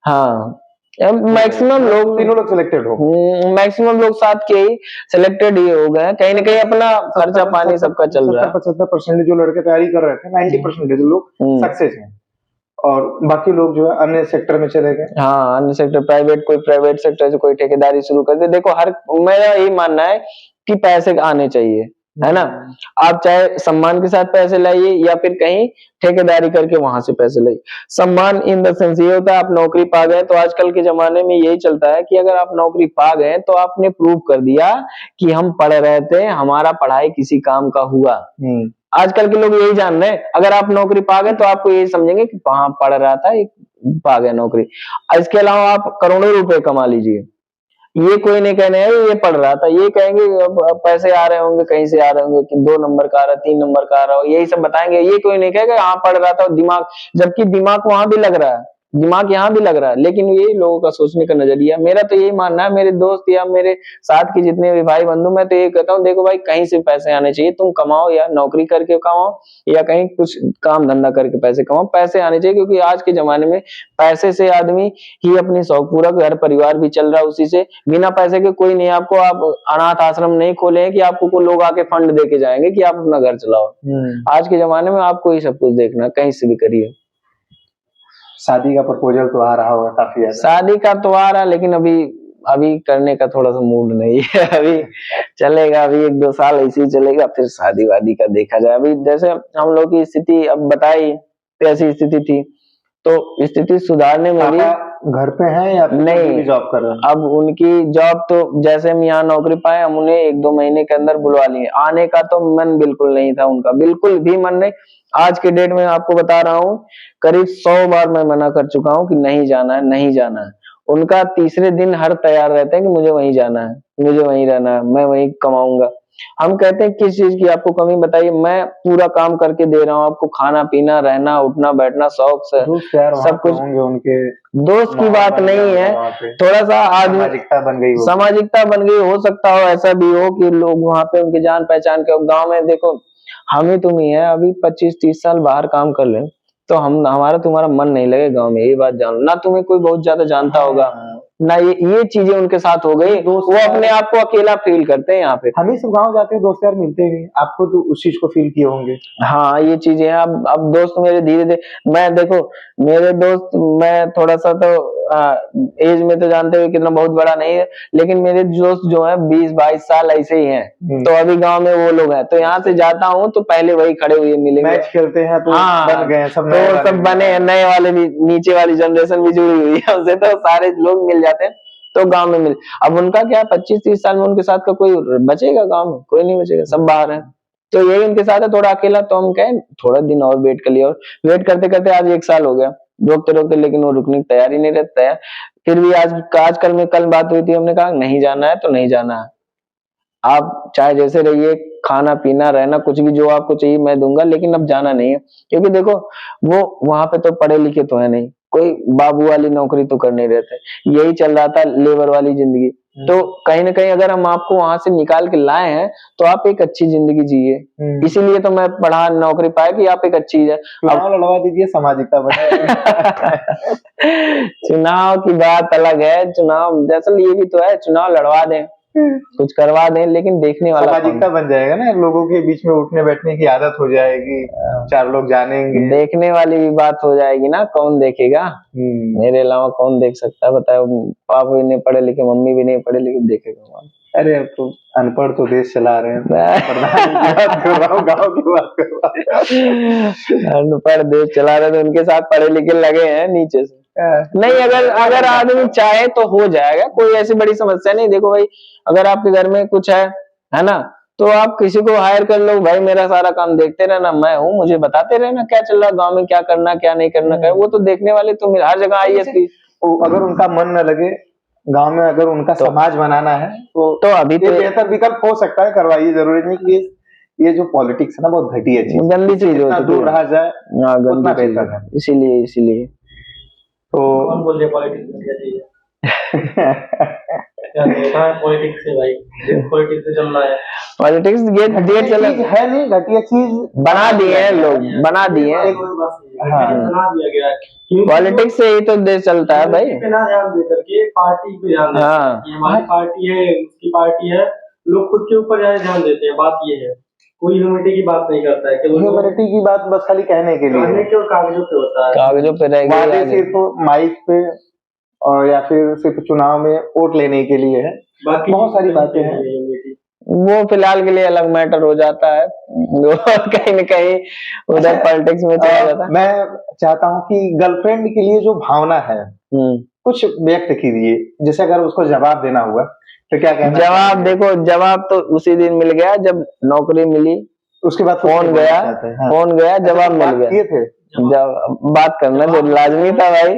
हाँ, मैक्सिमम लोग, तीनों लोग सिलेक्टेड हो? मैक्सिमम लोग साथ के ही सिलेक्टेड ही हो गए, कहीं ना कहीं अपना खर्चा पानी सबका चल रहा है। 70-75% जो लड़के तैयारी कर रहे थे, 90% लोग सक्सेस हैं, और बाकी लोग जो है अन्य सेक्टर में चले गए। हाँ, अन्य सेक्टर, प्राइवेट, कोई प्राइवेट सेक्टर से कोई ठेकेदारी शुरू कर दे। देखो मेरा यही मानना है कि पैसे आने चाहिए, है ना? आप चाहे सम्मान के साथ पैसे लाइए या फिर कहीं ठेकेदारी करके वहां से पैसे लाइए। सम्मान इन द सेंस ये होता है, आप नौकरी पा गए तो आजकल के जमाने में यही चलता है कि अगर आप नौकरी पा गए तो आपने प्रूव कर दिया कि हम पढ़ रहे थे, हमारा पढ़ाई किसी काम का हुआ। आजकल के लोग यही जान रहे हैं, अगर आप नौकरी पा गए तो आपको यही समझेंगे कि हाँ पढ़ रहा था, पा गया नौकरी। इसके अलावा आप करोड़ों रुपए कमा लीजिए, ये कोई नहीं कहने है ये पढ़ रहा था, ये कहेंगे अब पैसे आ रहे होंगे, कहीं से आ रहे होंगे कि 2 नंबर का आ रहा, 3 नंबर का आ रहा हो, यही सब बताएंगे। ये कोई नहीं कहेगा हाँ पढ़ रहा था दिमाग, जबकि दिमाग वहां भी लग रहा है, दिमाग यहाँ भी लग रहा है। लेकिन ये लोगों का सोचने का नजरिया, मेरा तो यही मानना है, मेरे दोस्त या मेरे साथ के जितने भी भाई बंधु, मैं तो ये कहता हूँ देखो भाई कहीं से पैसे आने चाहिए, तुम कमाओ या नौकरी करके कमाओ या कहीं कुछ काम धंधा करके पैसे कमाओ, पैसे आने चाहिए। क्योंकि आज के जमाने में पैसे से आदमी ही अपनी शौक पूरा, घर परिवार भी चल रहा है उसी से। बिना पैसे के कोई नहीं, आपको आप अनाथ आश्रम नहीं खोले हैं कि आपको को लोग आके फंड दे के जाएंगे कि आप अपना घर चलाओ। आज के जमाने में आपको ही सब कुछ देखना, कहीं से भी करिए। शादी का प्रपोजल तो आ रहा होगा काफी ज्यादा? शादी का तो आ रहा, लेकिन अभी करने का थोड़ा सा मूड नहीं है। अभी चलेगा, अभी 1-2 साल ऐसे ही चलेगा, फिर शादी वादी का देखा जाए। अभी जैसे हम लोग की स्थिति अब बताई, ऐसी स्थिति थी, तो स्थिति सुधारने में भी घर पे है या नहीं जॉब कर रहे हैं? अब उनकी जॉब तो जैसे हम यहाँ नौकरी पाए, हम उन्हें 1-2 महीने के अंदर बुलवा लिए। आने का तो मन बिल्कुल नहीं था उनका, बिल्कुल भी मन नहीं। आज के डेट में आपको बता रहा हूँ, करीब 100 बार मैं मना कर चुका हूँ कि नहीं जाना है, नहीं जाना है। उनका तीसरे दिन हर तैयार रहते हैं कि मुझे वहीं जाना है, मुझे वहीं रहना है, मैं वहीं कमाऊंगा। हम कहते हैं किस चीज की आपको कमी बताइए, मैं पूरा काम करके दे रहा हूँ आपको, खाना पीना रहना उठना बैठना शौक से सब कुछ होंगे उनके। दोस्त की बात नहीं है, थोड़ा सा आदमी सामाजिकता बन गई, हो सकता हो ऐसा भी हो कि लोग वहां पे उनकी जान पहचान के। गांव में देखो हम ही तुम ही है, अभी 25-30 साल बाहर काम कर ले तो हमारा तुम्हारा मन नहीं लगे गांव में, ये बात जानो ना। तुम्हें कोई बहुत ज्यादा जानता होगा ना, ये चीजें उनके साथ हो गई, वो अपने आप को अकेला फील करते हैं। यहाँ पे हम ही सब गाँव जाते हैं, दोस्त यार मिलते हैं, आपको तो उस चीज को फील किए होंगे। हाँ, ये चीजें अब दोस्त मेरे धीरे धीरे, मैं देखो मेरे दोस्त, मैं थोड़ा सा तो एज में तो जानते हुए कितना बहुत बड़ा नहीं है, लेकिन मेरे दोस्त जो है 20-22 साल ऐसे ही हैं। तो अभी गांव में वो लोग हैं, तो यहाँ से जाता हूँ तो पहले वही खड़े हुए मिलेंगे, मैच खेलते हैं तो बन गए सब, तो सब बने हैं, नए वाले भी, नीचे वाली जनरेशन भी जुड़ी हुई है उनसे, तो सारे लोग मिल जाते हैं तो गांव में मिल। अब उनका क्या 25-30 साल में उनके साथ का कोई बचेगा गांव में? कोई नहीं बचेगा, सब बाहर है। तो यही उनके साथ है, थोड़ा अकेला। तो हम कहें थोड़ा दिन और वेट कर लिया, और वेट करते करते आज 1 साल हो गया, रोकते रोकते, लेकिन वो रुकने की तैयारी नहीं रहता है। फिर भी आज कल में कल बात हुई थी, हमने कहा नहीं जाना है तो नहीं जाना है। आप चाहे जैसे रहिए, खाना पीना रहना कुछ भी जो आपको चाहिए मैं दूंगा, लेकिन अब जाना नहीं है। क्योंकि देखो वो वहां पे तो पढ़े लिखे तो है नहीं, कोई बाबू वाली नौकरी तो कर नहीं रहते, यही चल रहा था लेबर वाली जिंदगी। तो कहीं ना कहीं अगर हम आपको वहां से निकाल के लाए हैं तो आप एक अच्छी जिंदगी जिए, इसीलिए तो मैं पढ़ा नौकरी पाया कि आप एक अच्छी है। चुनाव लड़वा दीजिए, सामाजिकता बने। चुनाव की बात अलग है, चुनाव दरअसल ये भी तो है, चुनाव लड़वा दें, कुछ करवा दें, लेकिन देखने वाला सामाजिकता बन जाएगा ना, लोगों के बीच में उठने बैठने की आदत हो जाएगी, चार लोग जानेंगे, देखने वाली भी बात हो जाएगी ना, कौन देखेगा? मेरे अलावा कौन देख सकता है बताओ? पापा भी नहीं पढ़े लिखे, मम्मी भी नहीं पढ़े लिखे, देखेगा? अरे अब तो अनपढ़ तो देश चला रहे हैं, प्रधान की बात कर रहा हूँ, गाँव की बात कर रहा हूँ। अनपढ़ देश चला रहे, तो उनके साथ पढ़े लिखे लगे हैं नीचे से। नहीं, अगर आदमी चाहे तो हो जाएगा, कोई ऐसी बड़ी समस्या नहीं। देखो भाई, अगर आपके घर में कुछ है ना, तो आप किसी को हायर कर लो, भाई मेरा सारा काम देखते रहना, मैं हूँ, मुझे बताते रहना क्या चल रहा है गाँव में, क्या करना क्या नहीं करना, वो तो देखने वाले तो हर जगह IAS की। अगर उनका मन न लगे गांव में, अगर उनका समाज बनाना है तो अभी ये बेहतर विकल्प हो सकता है, करवाइए। जरूरी नहीं कि ये जो पॉलिटिक्स है ना, बहुत घटिया चीज, गंदी चीज जितना दूर रहा जाए उतना गंदी बेहतर है। इसीलिए तो कौन बोल रहे पॉलिटिक्स घटिया चीज है? क्या देखा है पॉलिटिक्स से भाई? पॉलिटिक्स से चल रहा है, पॉलिटिक्स ये चला है नहीं, घटिया चीज बना दिए हैं लोग, बना दिए हैं, बना दिया गया है। पॉलिटिक्स से ही तो देश चलता है भाई। पे ना ध्यान दे करके पार्टी पे ध्यान देते हैं कि हमारी पार्टी है, उसकी पार्टी है, लोग खुद के ऊपर ज्यादा ध्यान देते हैं। बात ये है, कोई ह्यूमैनिटी की बात नहीं करता है, केवल ह्यूमैनिटी की बात बस खाली कहने के लिए, और कागजों पे होता है, कागजों पे वादे रहेगी, सिर्फ माइक पे और या फिर सिर्फ चुनाव में वोट लेने के लिए है, बाकी बहुत सारी बातें हैं। वो फिलहाल के लिए अलग मैटर हो जाता है, वो कहीं न कहीं उधर पॉलिटिक्स में चला जाता है। मैं चाहता हूँ कि गर्लफ्रेंड के लिए जो भावना है कुछ व्यक्त कीजिए, जैसे अगर उसको जवाब देना हुआ तो क्या कहना? जवाब देखो, जवाब तो उसी दिन मिल गया जब नौकरी मिली, उसके बाद फोन गया, जवाब मिल गया। थे जब बात करना जो लाजमी था भाई,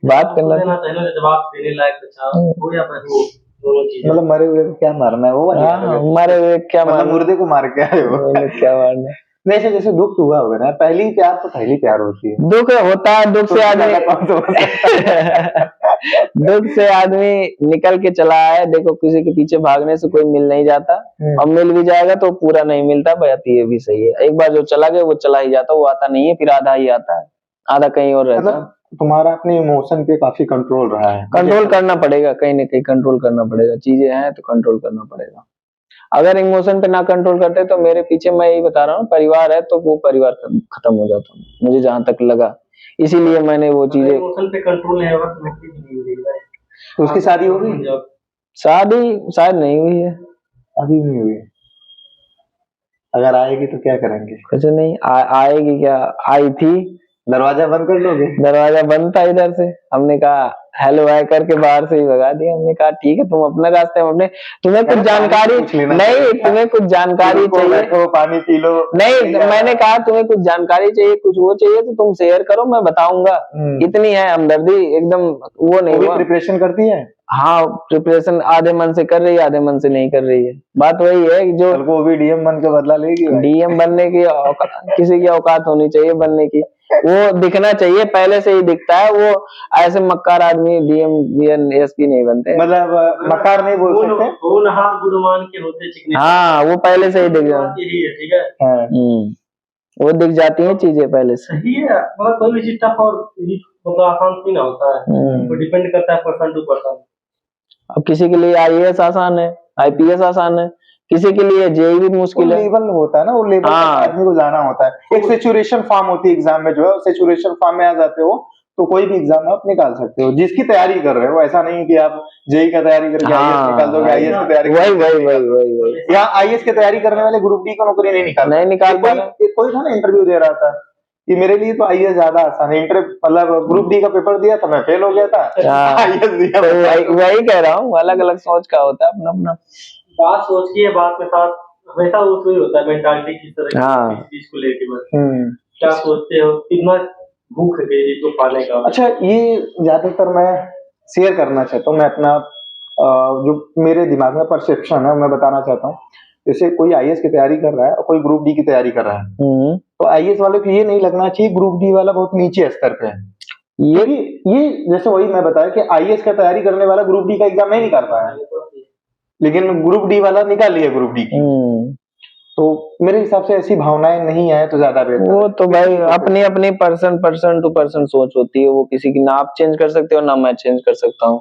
बात करना जवाब देने लायक बचा हो या फिर वो दोनों चीजें, मतलब मरे हुए को क्या मारना है, वो मरे हुए क्या मतलब मुर्दे को मार के आए हो, क्या मारना है। वैसे जैसे दुख हुआ होगा ना, पहली प्यार तो पहली प्यार होती है, दुख होता है, दुख से आदमी दुख से आदमी निकल के चला है। देखो किसी के पीछे भागने से कोई मिल नहीं जाता, अब मिल भी जाएगा तो पूरा नहीं मिलता, बात ये भी सही है। एक बार जो चला गया वो चला ही जाता, वो आता नहीं है, फिर आधा ही आता है, आधा कहीं और रहता है। तुम्हारा अपने इमोशन पे काफी कंट्रोल रहा है। कंट्रोल करना पड़ेगा, कहीं ना कहीं कंट्रोल करना पड़ेगा, चीजें हैं तो कंट्रोल करना पड़ेगा। अगर इमोशन पे ना कंट्रोल करते तो मेरे पीछे, मैं यही बता रहा हूँ, परिवार है तो वो परिवार खत्म हो जाता, मुझे जहां तक लगा, इसीलिए मैंने वो चीजें। इमोशन पे कंट्रोल नहीं होगा तो नौकरी नहीं मिलेगी भाई। तो उसकी शादी हो गई? शादी शायद नहीं हुई है, अभी नहीं हुई। अगर आएगी तो क्या करेंगे? कुछ नहीं, आएगी क्या, आई थी, दरवाजा बंद कर लोगे? दरवाजा बंद था इधर से, हमने कहा हेलो हाय करके बाहर से ही भगा दिया। हमने कहा ठीक है, तुम अपने रास्ते में अपने, तुम्हें कुछ जानकारी नहीं, तुम्हें कुछ जानकारी चाहिए, पानी पी लो। नहीं, मैंने कहा तुम्हें कुछ जानकारी चाहिए, कुछ वो चाहिए तो तुम शेयर करो, मैं बताऊंगा। इतनी है हमदर्दी, एकदम वो नहीं हुआ। प्रिपरेशन करती है? हाँ, प्रिपरेशन आधे मन से कर रही है, आधे मन से नहीं कर रही है। बात वही है जो वो भी DM बन के बदला लेगी। DM बनने की किसी की औकात होनी चाहिए बनने की, वो दिखना चाहिए, पहले से ही दिखता है। वो ऐसे मक्कार आदमी DM SP नहीं बनते, मतलब मक्कार नहीं बोल सकते, होनहार गुणवान के होते चिकने। हाँ, वो पहले से ही दिख जाता यही है, ठीक है। वो दिख जाती हैं चीजें पहले से। सही है, मतलब कोई भी चीज टफ और मतलब आसान नहीं होता है, तो डिपेंड करता है पर्सन टू पर्सन। अब किसी के लिए IAS आसान है, IPS आसान है, किसी के लिए JEE भी मुश्किल है। लेवल होता है ना, वो लेवल आदमी को जाना होता है। एक सैचुरेशन फॉर्म होती है एग्जाम में, जो है सैचुरेशन फॉर्म में आ जाते हो तो कोई भी एग्जाम आप निकाल सकते हो, जिसकी तैयारी कर रहे हो। ऐसा नहीं कि आप JEE का तैयारी करके IAS निकाल दोगे, IAS की तैयारी वही यहाँ IAS की तैयारी करने वाले ग्रुप D का नौकरी नहीं निकाल पा रहे। कोई था ना इंटरव्यू दे रहा था कि मेरे लिए तो IAS ज्यादा आसान है, मतलब ग्रुप D का पेपर दिया था, मैं फेल हो गया था, IAS दिया। वही कह रहा हूँ, अलग अलग सोच का होता है अपना अपना। बात सोच की है, बात के साथ हमेशा उसमें होता है मेंटालिटी किस तरह की चीज को लेके, बस क्या सोचते हो, कितना भूख है चीज को पाने का। अच्छा, ये ज्यादातर मैं शेयर करना चाहता हूँ, मैं अपना जो मेरे दिमाग में परसेप्शन है मैं बताना चाहता हूँ। जैसे कोई आईएएस की तैयारी कर रहा है और कोई ग्रुप डी की तैयारी कर रहा है, तो आईएएस वाले को ये नहीं लगना चाहिए ग्रुप डी वाला बहुत नीचे स्तर पे है। ये जैसे वही मैं बताया कि आईएएस का तैयारी करने वाला ग्रुप डी का एग्जाम नहीं निकाल पाया, लेकिन ग्रुप डी वाला निकाल लिया ग्रुप डी की। तो मेरे हिसाब से ऐसी भावनाएं नहीं आए तो ज्यादा बेहतर। वो तो भाई अपनी अपनी पर्सन टू पर्सन सोच होती है, वो किसी की ना आप चेंज कर सकते हो ना मैं चेंज कर सकता हूँ।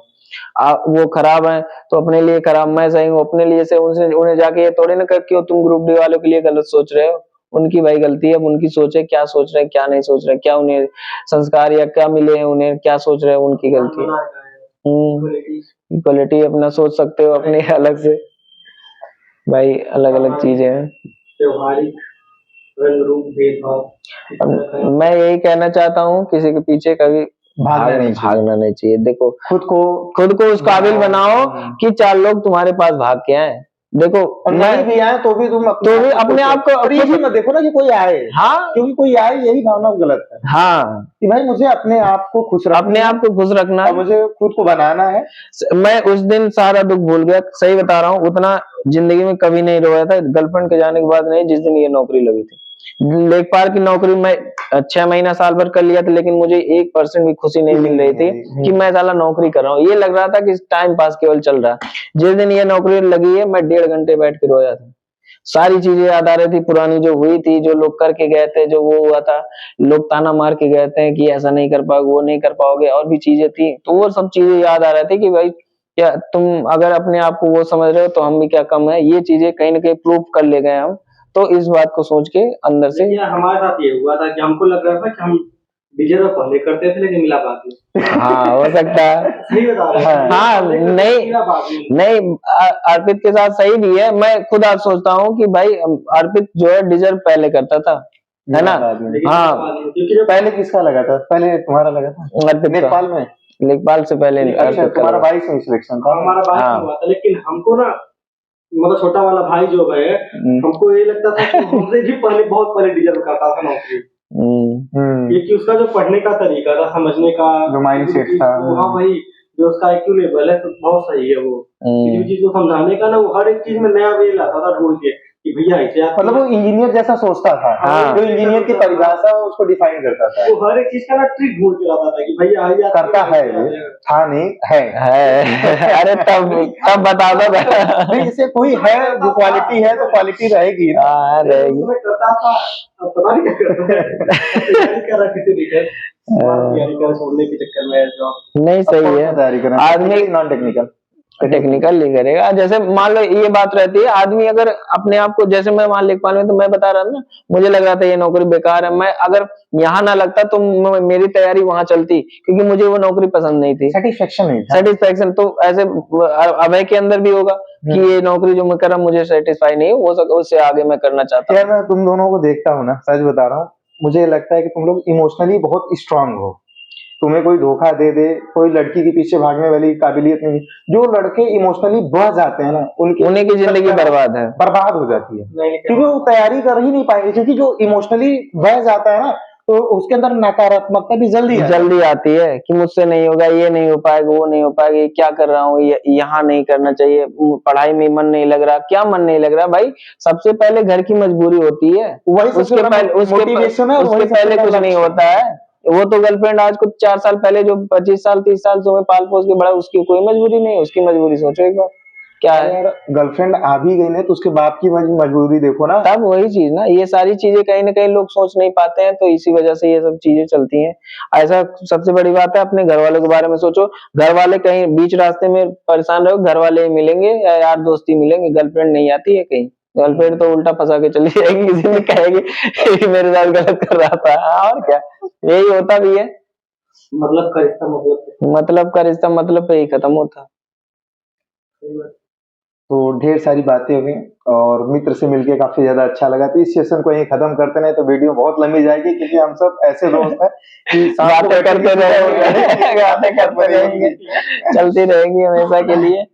वो खराब है तो अपने लिए खराब, मैं सही हूँ अपने लिए से, उन्हें जाके ये थोड़ी ना कर कि तुम ग्रुप डी वालों के लिए गलत सोच रहे हो। उनकी भाई गलती है, अब उनकी सोच है, क्या सोच रहे हैं क्या नहीं सोच रहे हैं, क्या उन्हें संस्कार या क्या मिले हैं, उन्हें क्या सोच रहे हैं, उनकी गलती है। इक्वलिटी अपना सोच सकते हो अपने अलग से, भाई अलग अलग चीजें हैं। व्यवहारिक रंग रूप भेदभाव, मैं यही कहना चाहता हूँ किसी के पीछे कभी भागना नहीं चाहिए। देखो खुद को उस काबिल बनाओ कि 4 लोग तुम्हारे पास भाग के आए। देखो नहीं भी आए तो भी तुम अपने आप को ये भी मत देखो ना कि कोई आए, हाँ क्योंकि कोई आए यही भावना गलत है। हाँ कि भाई मुझे अपने आप को खुश रखना है, मुझे खुद को बनाना है। मैं उस दिन सारा दुख भूल गया, सही बता रहा हूँ, उतना जिंदगी में कभी नहीं रोया था गर्लफ्रेंड के जाने के बाद, नहीं जिस दिन ये नौकरी लगी थी। लेखपाल की नौकरी मैं 6 महीना साल भर कर लिया था, लेकिन मुझे 1% भी खुशी नहीं मिल रही थी कि मैं साला नौकरी कर रहा हूँ। ये लग रहा था कि टाइम पास केवल चल रहा है। जिस दिन ये नौकरी लगी है मैं 1.5 घंटे बैठ के रोया था। सारी चीजें याद आ रही थी पुरानी जो हुई थी, जो लोग करके गए थे, जो वो हुआ था, लोग ताना मार के गए थे कि ऐसा नहीं कर पाओगे, वो नहीं कर पाओगे, और भी चीजें थी। तो वो सब चीजें याद आ रही थी कि भाई क्या तुम अगर अपने आप को वो समझ रहे हो तो हम भी क्या कम है। ये चीजें कहीं ना कहीं प्रूव कर ले गए हम। तो इस बात को सोच के अंदर से हमारे साथ ये हुआ था कि हमको लग रहा था कि हम विजय पहले करते थे लेकिन मिला बाद में। हाँ हो सकता है। सही बता रहे हैं। हाँ नहीं अर्पित के साथ सही भी है। मैं खुद आज सोचता हूँ कि भाई अर्पित जो है डिजर्व पहले करता था, है ना। हाँ पहले किसका लगा था? पहले तुम्हारा लगा था अर्पित नेपाल में। लेखपाल से पहले तुम्हारा 22 में सिलेक्शन था। हमारा 22 हुआ था, लेकिन हमको ना मतलब छोटा वाला भाई जो है हमको ये लगता था कि हमसे भी पहले बहुत पहले डिजर्व करता था नौकरी। क्योंकि उसका जो पढ़ने का तरीका था, समझने का जो माइंडसेट था, हाँ भाई जो उसका IQ लेवल है तो बहुत सही है। वो किसी चीज को समझाने का ना, वो हर एक चीज में नया वे लाता था ढूंढ के कि भैया ऐसे मतलब वो इंजीनियर जैसा सोचता था। हाँ। जो इंजीनियर की परिभाषा उसको डिफाइन करता था। वो हर एक चीज का ना ट्रिक ढूंढ के लाता था कि भैया करता है था नहीं है। अरे तब बता दो नहीं, इसे कोई है जो क्वालिटी है तो क्वालिटी रहेगी ना। रहेगी। करता था, अब पता नहीं क्या करता है। कर रहा किसी तैयारी कर छोड़ने के चक्कर में नहीं सही है। तैयारी करना आदमी नॉन टेक्निकल नहीं करेगा। जैसे मान लो ये बात रहती है, आदमी अगर अपने आप को, जैसे मैं मान लेखपाल में, तो मैं बता रहा था ना, मुझे लग रहा था ये नौकरी बेकार है। मैं अगर यहाँ ना लगता तो मेरी तैयारी वहां चलती, क्योंकि मुझे वो नौकरी पसंद नहीं थी। सेटिस्फेक्शन तो ऐसे अभय के अंदर भी होगा कि ये नौकरी जो मैं कर रहा हूँ मुझे सेटिस्फाई नहीं हो सका, उससे आगे मैं करना चाहता हूँ। मैं तुम दोनों को देखता हूँ ना, सच बता रहा हूँ, मुझे लगता है कि तुम लोग इमोशनली बहुत स्ट्रांग हो। तुम्हें कोई धोखा दे दे, कोई लड़की के पीछे भागने वाली काबिलियत नहीं। जो लड़के इमोशनली बह जाते हैं ना, उन्हीं की जिंदगी बर्बाद हो जाती है, क्योंकि वो तैयारी कर ही नहीं पाएंगे। क्योंकि जो इमोशनली बह जाता है ना, तो उसके अंदर नकारात्मकता भी जल्दी आती है कि मुझसे नहीं होगा, ये नहीं हो पाएगा, वो नहीं हो पाएगा, ये क्या कर रहा हूँ, यहाँ नहीं करना चाहिए, पढ़ाई में मन नहीं लग रहा। क्या मन नहीं लग रहा भाई? सबसे पहले घर की मजबूरी होती है, उसके पहले कुछ नहीं होता है। वो तो गर्लफ्रेंड आज कुछ 4 साल पहले जो 25 साल 30 साल तुम्हें पाल पोस के बड़ा, उसकी कोई मजबूरी नहीं है। उसकी मजबूरी सोचो एक बार क्या है। यार गर्लफ्रेंड आ भी गई ना तो उसके बाप की मजबूरी देखो ना। तब वही चीज ना, ये सारी चीजें कहीं ना कहीं लोग सोच नहीं पाते हैं, तो इसी वजह से ये सब चीजें चलती हैं। ऐसा सबसे बड़ी बात है, अपने घर वालों के बारे में सोचो। घर वाले कहीं बीच रास्ते में परेशान रहो, घर वाले ही मिलेंगे या यार दोस्ती मिलेंगे, गर्लफ्रेंड नहीं आती है कहीं। गर्लफ्रेंड तो उल्टा फंसा के चली जाएगी, किसी ने कहेगी मेरे साथ गलत कर रहा था, और क्या यही होता भी है। मतलब का रिश्ता मतलब पे ही खत्म होता। तो ढेर सारी बातें हो गई और मित्र से मिलके काफी ज्यादा अच्छा लगा। तो इस सेशन को यहीं खत्म करते नहीं तो वीडियो बहुत लंबी जाएगी, क्योंकि हम सब ऐसे दोस्त हैं कि बातें करते रहेंगे, चलती रहेंगी हमेशा के लिए।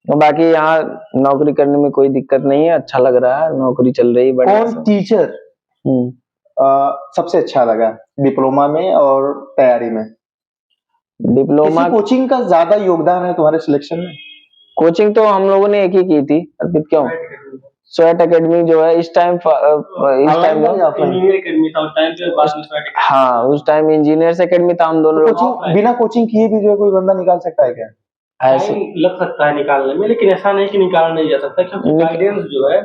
बाकी यहाँ नौकरी करने में कोई दिक्कत नहीं है, अच्छा लग रहा है, नौकरी चल रही है बढ़िया। कौन टीचर सबसे अच्छा लगा डिप्लोमा में और तैयारी में? डिप्लोमा कोचिंग का ज्यादा योगदान है तुम्हारे सिलेक्शन में? कोचिंग तो हम लोगों ने एक ही की थी अर्पित, क्यों? स्वैट एकेडमी जो है इस टाइम इंजीनियर एकेडमी था उस टाइम पे, बाद में स्वैट एकेडमी। हाँ उस टाइम इंजीनियर्स एकेडमी था, हम दोनों लोग। कोचिंग बिना कोचिंग किए भी जो है कोई बंदा निकाल सकता है क्या? ऐसे टाइम लग सकता है निकालने में, लेकिन ऐसा नहीं कि निकाला नहीं जा सकता, क्योंकि गाइडेंस जो है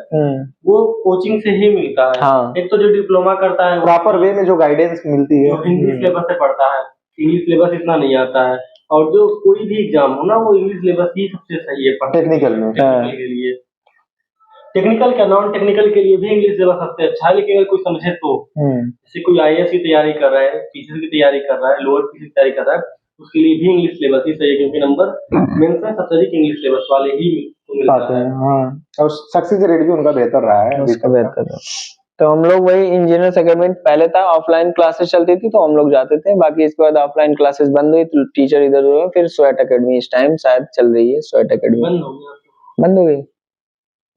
वो कोचिंग से ही मिलता है। हाँ। एक तो जो डिप्लोमा करता है प्रॉपर वे में जो गाइडेंस मिलती है, जो हिंदी सिलेबस से पढ़ता है, इंग्लिश सिलेबस इतना नहीं आता है, और जो कोई भी एग्जाम हो ना वो इंग्लिश सिलेबस ही सबसे सही है टेक्निकल में। टेक्निकल के लिए। टेक्निकल क्या नॉन टेक्निकल के लिए भी इंग्लिश सिलेबस सबसे अच्छा है, लेकिन अगर कोई समझे तो, जैसे कोई आईएएस की तैयारी कर रहा है, पीसीएस की तैयारी कर रहा है, लोअर पीसी की तैयारी कर रहा है, उसके लिए भी इंग्लिश सिलेबस ही सही है, क्योंकि नंबर मेंस में सबसे अधिक इंग्लिश सिलेबस वाले ही मिलता है। हाँ, और सक्सेस रेट भी उनका बेहतर रहा है, उसका बेहतर रहा। तो हम लोग वही इंजीनियर्स एकेडमी पहले था, ऑफलाइन क्लासेस चलती थी तो हम लोग जाते थे, बाकी इसके बाद ऑफलाइन क्लासेस बंद हुई तो टीचर इधर हुए, फिर स्वैट एकेडमी इस टाइम शायद चल रही है। स्वैट एकेडमी बंद हो गया, बंद हो गई,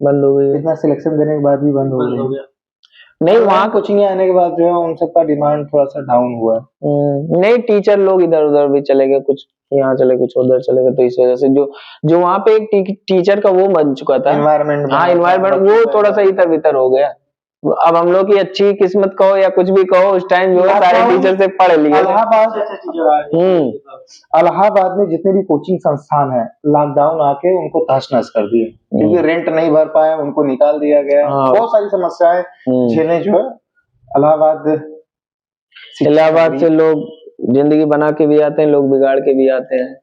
बंद हो गई। इतना सिलेक्शन देने के बाद भी बंद हो गई। गया। नहीं, वहाँ कोचिंग आने के बाद जो है उन सबका डिमांड थोड़ा सा डाउन हुआ है। नहीं, टीचर लोग इधर उधर भी चले गए, कुछ यहाँ चले कुछ उधर चले गए, तो इस वजह से जो वहाँ पे एक टीचर का वो बन चुका था एनवायरनमेंट, हाँ एनवायरनमेंट, वो थोड़ा सा इधर भीतर हो गया। अब हम लोग की अच्छी किस्मत कहो या कुछ भी कहो, उस टाइम जो है सारे टीचर से पढ़ लिए। इलाहाबाद में जितने भी कोचिंग संस्थान है, लॉकडाउन आके उनको तहस नहस कर दिए, क्योंकि रेंट नहीं भर पाए, उनको निकाल दिया गया। बहुत सारी समस्याएं झेलने जो है इलाहाबाद से लोग जिंदगी बना के भी आते हैं, लोग बिगाड़ के भी आते हैं।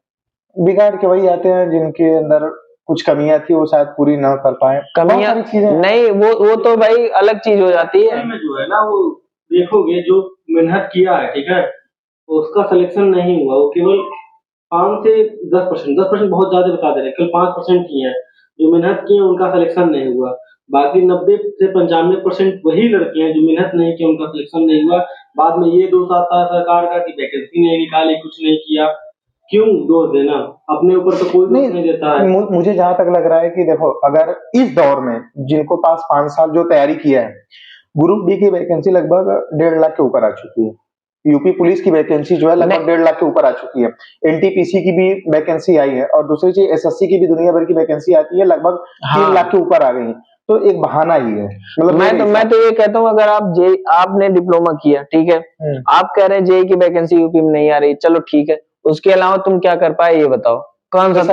बिगाड़ के वही आते हैं जिनके अंदर कुछ कमियां थी, वो शायद पूरी ना कर पाए। कमियां नहीं, वो तो भाई अलग चीज हो जाती है। जो है ना, वो देखोगे जो मेहनत किया है, ठीक है, उसका सिलेक्शन नहीं हुआ, वो केवल 5 से 10% बहुत ज्यादा बता दे रहे, केवल 5% ही है जो मेहनत की है, उनका सिलेक्शन नहीं हुआ। बाकी 90 से 95% वही लड़के हैं जो मेहनत नहीं की, उनका सिलेक्शन नहीं हुआ। बाद में ये दोष आता है सरकार का कि वैकेंसी नहीं निकाली, कुछ नहीं किया। क्यों दोष देना, अपने ऊपर तो कोई दोष नहीं देता है। मुझे जहां तक लग रहा है कि देखो, अगर इस दौर में जिनको पास 5 साल जो तैयारी किया है, ग्रुप डी की वैकेंसी लगभग 1.5 लाख के ऊपर आ चुकी है। यूपी पुलिस की वैकेंसी जो है लगभग 1.5 लाख के ऊपर आ चुकी है। एनटीपीसी की भी वैकेंसी आई है, और दूसरी चीज एसएससी की भी दुनिया भर की वैकेंसी आती है, लगभग 3 लाख के ऊपर आ गई। तो एक बहाना ही है। मतलब मैं तो ये कहता हूँ, अगर आपने डिप्लोमा किया, ठीक है, आप कह रहे हैं जेई की वैकेंसी यूपी में नहीं आ रही, चलो ठीक है, उसके अलावा तुम क्या कर पाए ये बताओ। कौन सा का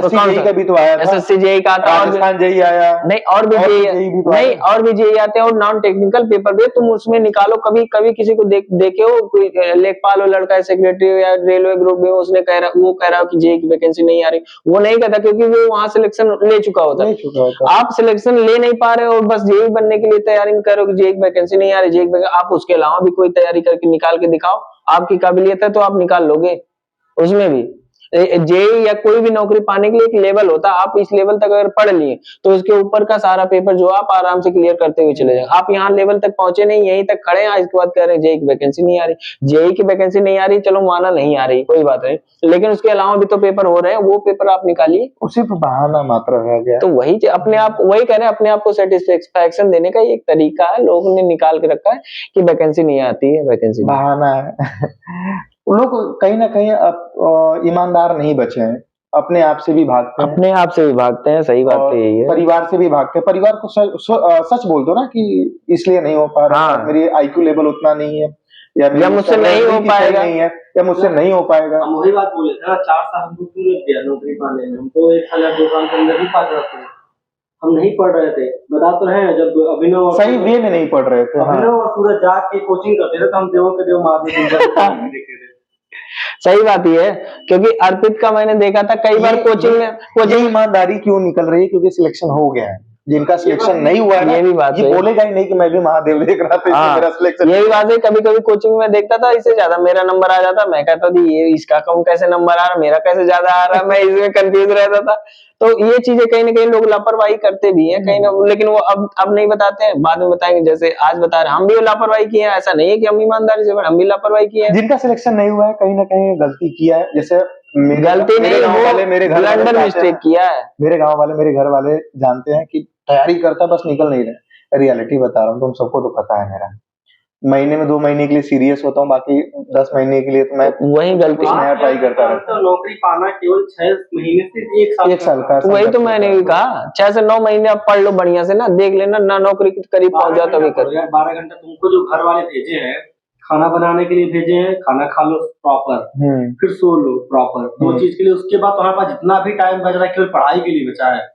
भी तो आया था, एसएससी जेई का आता, राजस्थान जेई आया, नहीं और भी जेई और भी जेई आते हैं, और नॉन टेक्निकल पेपर भी तुम उसमें निकालो। कभी किसी को देखे हो, कोई लेखपाल हो लड़का है, सेक्रेटरी हो या रेलवे ग्रुप में, उसने कह रहा हो कि जेई की वैकेंसी नहीं आ रही, वो नहीं कहता, क्योंकि वो वहां सिलेक्शन ले चुका होता है। आप सिलेक्शन ले नहीं पा रहे हो और बस जेई बनने के लिए तैयारी कर रहे हो कि जेई की वैकेंसी नहीं आ रही, आप उसके अलावा भी कोई तैयारी करके निकाल के दिखाओ, आपकी काबिलियत है तो आप निकाल लोगे। उसमें भी जेई या कोई भी नौकरी पाने के लिए एक लेवल होता है, आप इस लेवल तक अगर पढ़ लिए तो उसके ऊपर का सारा पेपर जो आप आराम से क्लियर करते हुए चले जाएंगे। आप यहाँ लेवल तक पहुंचे नहीं, यहीं तक खड़े हैं, इसके बाद कह रहे हैं जेई की वैकेंसी नहीं आ रही। जेई की वैकेंसी नहीं आ रही, चलो माना नहीं आ रही, कोई बात नहीं, लेकिन उसके अलावा भी तो पेपर हो रहे हैं, वो पेपर आप निकालिए। सिर्फ बहाना मात्र रह गया। तो वही अपने आप, वही कह रहे हैं, अपने आप को सेटिस्फेक्शन देने का एक तरीका है, लोगों ने निकाल के रखा है कि वैकेंसी नहीं आती है, वैकेंसी बहाना है। लोग कहीं ना कहीं ईमानदार नहीं बचे हैं, अपने आप से भी भागते हैं, अपने आप से भी भागते हैं। सही बात तो यही है, परिवार से भी भागते हैं। परिवार को सच बोल दो ना कि इसलिए नहीं हो पा रहा, हाँ। मेरी आईक्यू लेवल उतना नहीं है, या मुझसे नहीं हो पाएगा, या मुझसे नहीं हो पाएगा। हम वही बात बोले थे ना, 4 साल हमको क्यों लग गया नौकरी पाने में, हम तो 1 साल या 2 साल के अंदर ही पा जाते हैं। हम नहीं पढ़ रहे थे, बता तो हैं, जब अभिनव सही वे में नहीं पढ़ रहे थे। अभिनव और सूरज जाग के कोचिंग करते थे, तो हम देवों के देव महादेव देखते थे। सही बात ही है, क्योंकि अर्पित का मैंने देखा था कई बार कोचिंग में। ईमानदारी क्यों निकल रही है? क्योंकि सिलेक्शन हो गया है। जिनका सिलेक्शन नहीं हुआ है, ये भी बात ये बोलेगा ही नहीं कि मैं भी महादेव देख रहा था, हाँ, मेरा सिलेक्शन। यही बात है, कभी कभी कोचिंग में देखता था इससे ज्यादा मेरा नंबर आ जाता, मैं कहता था ये इसका कम कैसे नंबर आ रहा, मेरा कैसे ज्यादा आ रहा, मैं इसमें कंफ्यूज रहता था। तो ये चीजें कहीं ना कहीं लोग लापरवाही करते भी हैं कहीं ना, लेकिन वो अब नहीं बताते हैं, बाद में बताएंगे। जैसे आज बता रहे हम भी लापरवाही किए हैं, ऐसा नहीं है कि हम ईमानदारी से, हम भी लापरवाही किए हैं। जिनका सिलेक्शन नहीं हुआ है कहीं ना कहीं गलती किया है, जैसे गलती नहीं, वो मेरे घर ब्लंडर मिस्टेक किया है। मेरे गांव वाले, मेरे घर वाले जानते हैं कि तैयारी करता बस निकल नहीं रहे। रियलिटी बता रहा हूँ, तुम सबको तो पता है मेरा। महीने में 2 महीने के लिए सीरियस होता हूँ, बाकी 10 महीने के लिए तो मैं वही गलती। कुछ नया ट्राई करता रहता तो नौकरी पाना केवल 6 महीने से 1 साल 1 साल का तो वही तो मैंने भी कहा 6 से 9 महीने आप पढ़ लो बढ़िया से ना, देख लेना ना नौकरी के करीब पहुंच जाओ तभी कर। 12 घंटा तुमको जो घर वाले भेजे हैं खाना बनाने के लिए भेजे हैं, खाना खा लो प्रॉपर, फिर सो लो प्रॉपर, 2 चीज के लिए। उसके बाद तुम्हारे पास जितना भी टाइम बच रहा है केवल पढ़ाई के लिए बचा है,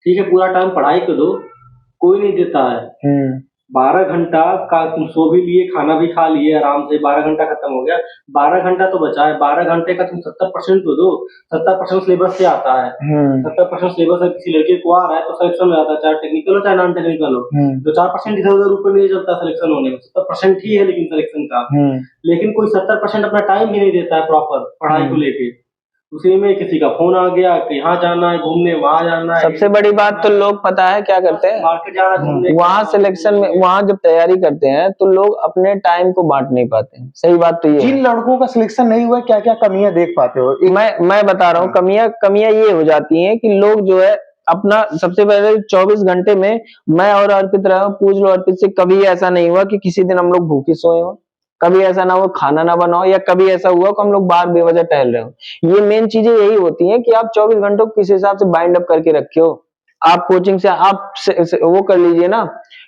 ठीक है, पूरा टाइम पढ़ाई को दो, कोई नहीं देता है। 12 घंटा का तुम सो भी लिए, खाना भी खा लिए आराम से, 12 घंटा खत्म हो गया, 12 घंटा तो बचा है, 12 घंटे का तुम 70% तो दो। 70% सिलेबस से आता है, 70% सिलेबस किसी लड़के को आ रहा है तो सिलेक्शन हो जाता है, चाहे टेक्निकल हो चाहे नॉन टेक्निकल हो। तो 4% इधर उधर ऊपर नहीं चलता सिलेक्शन होने में, 70% ही है लेकिन सिलेक्शन का। लेकिन कोई 70% अपना टाइम भी नहीं देता है प्रॉपर पढ़ाई को लेके, उसी में किसी का फोन आ गया कि यहाँ जाना है घूमने, वहाँ जाना है। सबसे बड़ी बात तो लोग पता है क्या करते हैं, मार्केट जाना है घूमने, वहाँ सिलेक्शन में, वहाँ जब तैयारी करते हैं तो लोग अपने टाइम को बांट नहीं पाते हैं। सही बात तो ये है। जिन लड़कों का सिलेक्शन नहीं हुआ क्या क्या कमियां देख पाते हो? मैं बता रहा हूँ, कमियां ये हो जाती हैं कि लोग जो है अपना, सबसे पहले 24 घंटे में, मैं और अर्पित रहा हूँ, पूछ लो अर्पित से, कभी ऐसा नहीं हुआ कि किसी दिन हम लोग भूखे सोए हो, कभी ऐसा ना हो खाना ना बनाओ, या कभी ऐसा हुआ कि हम लोग बाहर बेवजह टहल रहे हो। ये मेन चीजें यही होती हैं कि आप 24 घंटों को किस हिसाब से बाइंड अप करके रखे हो। आप कोचिंग से आप वो कर लीजिए ना,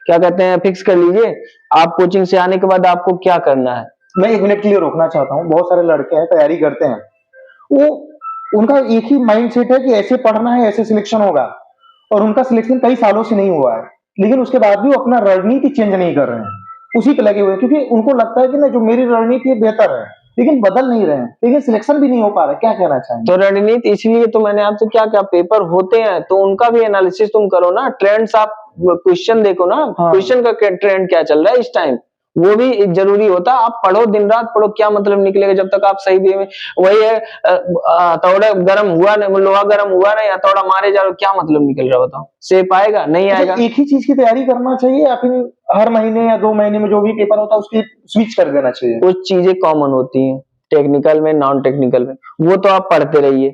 क्या कहते हैं, फिक्स कर लीजिए आप कोचिंग से आने के बाद आपको क्या करना है। मैं 1 मिनट के लिए रोकना चाहता हूँ। बहुत सारे लड़के हैं तैयारी करते हैं, वो उनका एक ही माइंड सेट है कि ऐसे पढ़ना है, ऐसे सिलेक्शन होगा, और उनका सिलेक्शन कई सालों से नहीं हुआ है, लेकिन उसके बाद भी वो अपना रणनीति चेंज नहीं कर रहे हैं, उसी पे लगे हुए हैं, क्योंकि उनको लगता है कि ना जो मेरी रणनीति है बेहतर है, लेकिन बदल नहीं रहे हैं, लेकिन सिलेक्शन भी नहीं हो पा रहा है। क्या कहना चाहेंगे? तो रणनीति इसलिए तो मैंने आपसे क्या क्या पेपर होते हैं तो उनका भी एनालिसिस तुम करो ना, ट्रेंड्स आप क्वेश्चन देखो ना, क्वेश्चन का ट्रेंड क्या चल रहा है इस टाइम, वो भी जरूरी होता। आप पढ़ो, दिन रात पढ़ो, क्या मतलब निकलेगा जब तक आप सही वे में, वही है हथौड़ा गर्म हुआ नहीं, लोहा गर्म हुआ नहीं, हथौड़ा मारे जा रहे हो, क्या मतलब निकल रहा बताओ, सेप आएगा नहीं आएगा? एक ही चीज की तैयारी करना चाहिए या फिर हर महीने या 2 महीने में जो भी पेपर होता है उसकी स्विच कर देना चाहिए? कुछ चीजें कॉमन होती हैं टेक्निकल में, नॉन टेक्निकल में, वो तो आप पढ़ते रहिए।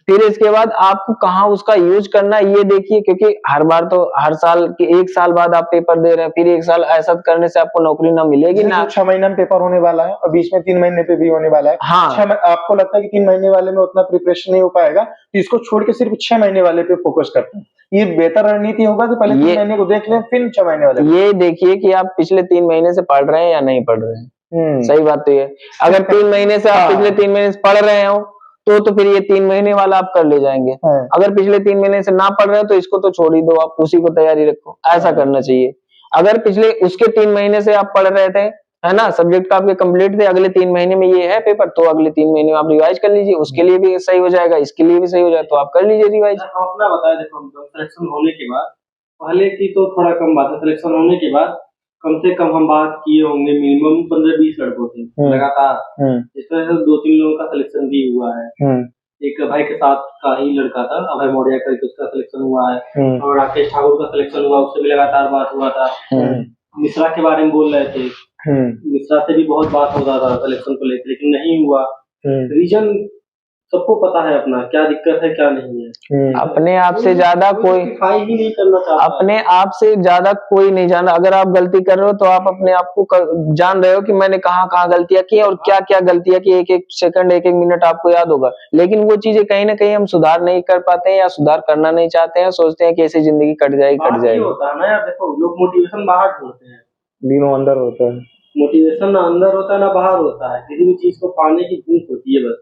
फिर इसके बाद आपको कहाँ उसका यूज करना है ये देखिए, क्योंकि हर बार तो हर साल के 1 साल बाद आप पेपर दे रहे हैं, फिर 1 साल ऐसा करने से आपको नौकरी ना मिलेगी ना। 6 महीने में पेपर होने वाला है और बीच में 3 महीने पे भी होने वाला है। हाँ, आपको लगता है कि 3 महीने वाले में उतना प्रिपरेशन नहीं हो पाएगा, तो इसको छोड़ के सिर्फ 6 महीने वाले पे फोकस करते हैं। ये बेहतर रणनीति होगा कि पहले 3 महीने को देख लें फिर 6 महीने वाले? ये देखिए कि आप पिछले 3 महीने से पढ़ रहे हैं या नहीं पढ़ रहे हैं। सही बात तो ये, अगर 3 महीने से आप पिछले 3 महीने से पढ़ रहे हो तो फिर ये 3 महीने वाला आप कर ले जाएंगे। अगर पिछले 3 महीने से ना पढ़ रहे हो तो इसको तो छोड़ ही दो, आप उसी को तैयारी रखो, ऐसा करना चाहिए। अगर पिछले उसके 3 महीने से आप पढ़ रहे थे, है ना, सब्जेक्ट आपके कंप्लीट थे, अगले 3 महीने में ये है पेपर, तो अगले 3 महीने में आप रिवाइज कर लीजिए, उसके लिए भी सही हो जाएगा, इसके लिए भी सही हो जाएगा, तो आप कर लीजिए रिवाइज। अपना बताया, देखो सिलेक्शन होने के बाद, पहले की तो थोड़ा कम बात है, सिलेक्शन होने के बाद कम से कम हम बात किए होंगे मिनिमम 15-20 लड़कों से लगातार, इस तरह से 2-3 लोगों का सिलेक्शन भी हुआ है। एक भाई के साथ का ही लड़का था अभय मौर्य करके, उसका सिलेक्शन हुआ है, और राकेश ठाकुर का सिलेक्शन हुआ, उससे भी लगातार बात हुआ था। मिश्रा के बारे में बोल रहे थे, मिश्रा से भी बहुत बात होता था सिलेक्शन को लेकर, लेकिन नहीं हुआ। रीजन सबको पता है अपना, क्या दिक्कत है क्या नहीं है। अपने आप से ज्यादा कोई ही नहीं करना चाहता, अपने आप से ज्यादा कोई नहीं जाना। अगर आप गलती कर रहे हो तो आप अपने आप को जान रहे हो कि मैंने कहाँ कहाँ गलतियां की और क्या क्या गलतियां की, एक एक सेकंड एक एक मिनट आपको याद होगा। लेकिन वो चीजें कहीं ना कहीं हम सुधार नहीं कर पाते हैं या सुधार करना नहीं चाहते हैं, सोचते हैं कि ऐसी जिंदगी कट जाएगी। होता है ना यार, देखो लोग मोटिवेशन बाहर ढूंढते हैं, दिनों अंदर होता है। मोटिवेशन ना अंदर होता है ना बाहर होता है, किसी भी चीज को पाने की भूख होती है, बस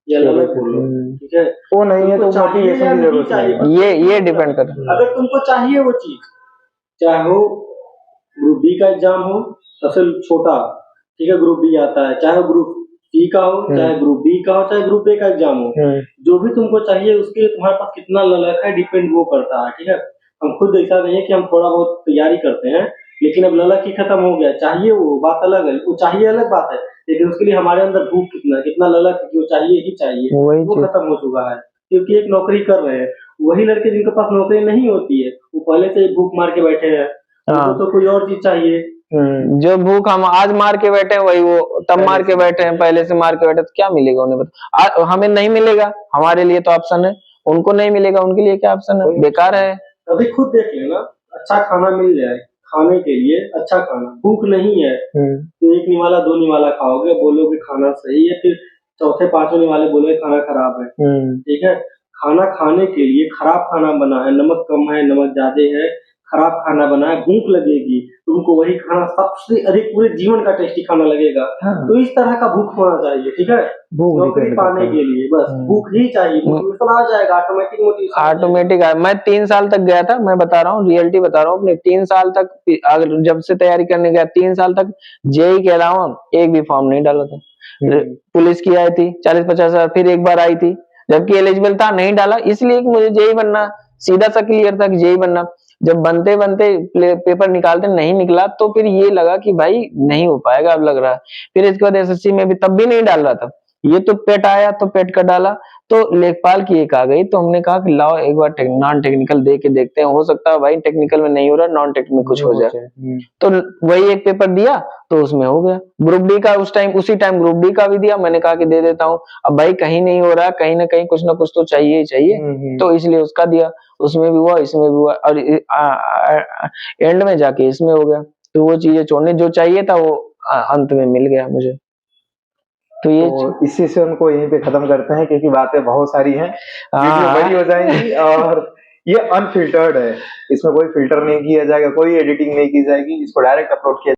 ये अलग बोलो, ठीक है। वो नहीं है तो मोटिवेशन की जरूरत है, ये डिपेंड करता है। अगर तुमको चाहिए वो चीज, चाहे हो ग्रुप बी का एग्जाम हो सबसे छोटा, ठीक है, ग्रुप बी आता है, चाहे ग्रुप सी का हो, चाहे ग्रुप बी का हो, चाहे ग्रुप ए का एग्जाम हो, जो भी तुमको चाहिए उसके लिए तुम्हारे पास कितना ललक है डिपेंड वो करता है, ठीक है। हम खुद ऐसा नहीं है कि हम थोड़ा बहुत तैयारी करते हैं, लेकिन अब ललक ही खत्म हो गया, चाहिए वो बात अलग है, वो चाहिए अलग बात है, लेकिन उसके लिए हमारे अंदर भूख कितना ललक है कि वो चाहिए ही चाहिए, वो खत्म हो चुका है। क्योंकि एक नौकरी कर रहे हैं, वही लड़के जिनके पास नौकरी नहीं होती है वो पहले से ही भूख मार के बैठे हैं, उनको तो कोई और चीज चाहिए। जो भूख हम आज मार के बैठे हैं वही वो तब मार के बैठे हैं, पहले से मार के बैठे, तो क्या मिलेगा उन्हें बता। हमें नहीं मिलेगा, हमारे लिए तो ऑप्शन है, उनको नहीं मिलेगा, उनके लिए क्या ऑप्शन है, बेकार है। अभी खुद देख लेना, अच्छा खाना मिल जाए, खाने के लिए अच्छा खाना, भूख नहीं है तो एक निवाला दो निवाला खाओगे, बोलोगे खाना सही है, फिर चौथे पांचवें निवाले बोलोगे खाना खराब है। ठीक है, खाना खाने के लिए खराब खाना बना है, नमक कम है, नमक ज्यादा है, खराब खाना बना है, भूख लगेगी, तुमको वही खाना सबसे अधिक पूरे जीवन का टेस्टी खाना लगेगा। तो इस तरह का भूख होना चाहिए। ठीक है, नौकरी पाने के लिए बस भूख ही चाहिए, मोटिवेशन आ जाएगा, ऑटोमेटिक मोटिवेशन ऑटोमेटिक। मैं 3 साल तक गया था, मैं बता रहा हूँ, रियलिटी बता रहा हूँ अपने। 3 साल तक, अगर जब से तैयारी करने गया 3 साल तक जेई के अलावा एक भी फॉर्म नहीं डाला था। पुलिस की आई थी 40-50 हजार, फिर एक बार आई थी जबकि एलिजिबल था, नहीं डाला, इसलिए कि मुझे जेई बनना, सीधा सा क्लियर था कि जेई बनना। जब बनते बनते पेपर निकालते नहीं निकला, तो फिर ये लगा कि भाई नहीं हो पाएगा अब लग रहा है। फिर इसके बाद एसएससी में भी तब भी नहीं डाल रहा था, ये तो पेट आया तो पेट का डाला, तो लेखपाल की एक आ गई, तो हमने कहा कि लाओ एक बार नॉन टेक्निकल दे के देखते हैं, हो सकता है भाई टेक्निकल में नहीं हो रहा, नॉन टेक्निकल में कुछ हो जाए। तो वही एक पेपर दिया तो उसमें हो गया। ग्रुप डी का उसी टाइम ग्रुप डी का भी दिया, मैंने कहा कि दे देता हूँ, अब भाई कहीं नहीं हो रहा, कहीं ना कहीं कुछ ना कुछ तो चाहिए ही चाहिए, तो इसलिए उसका दिया, उसमें भी हुआ, इसमें भी हुआ, और एंड में जाके इसमें हो गया। तो वो चीजें छोड़ने, जो चाहिए था वो अंत में मिल गया मुझे। तो ये इसी से उनको यहीं पे खत्म करते हैं, क्योंकि बातें बहुत सारी हैं, वीडियो बड़ी हो जाएंगी और ये अनफिल्टर्ड है, इसमें कोई फिल्टर नहीं किया जाएगा, कोई एडिटिंग नहीं की जाएगी, इसको डायरेक्ट अपलोड किया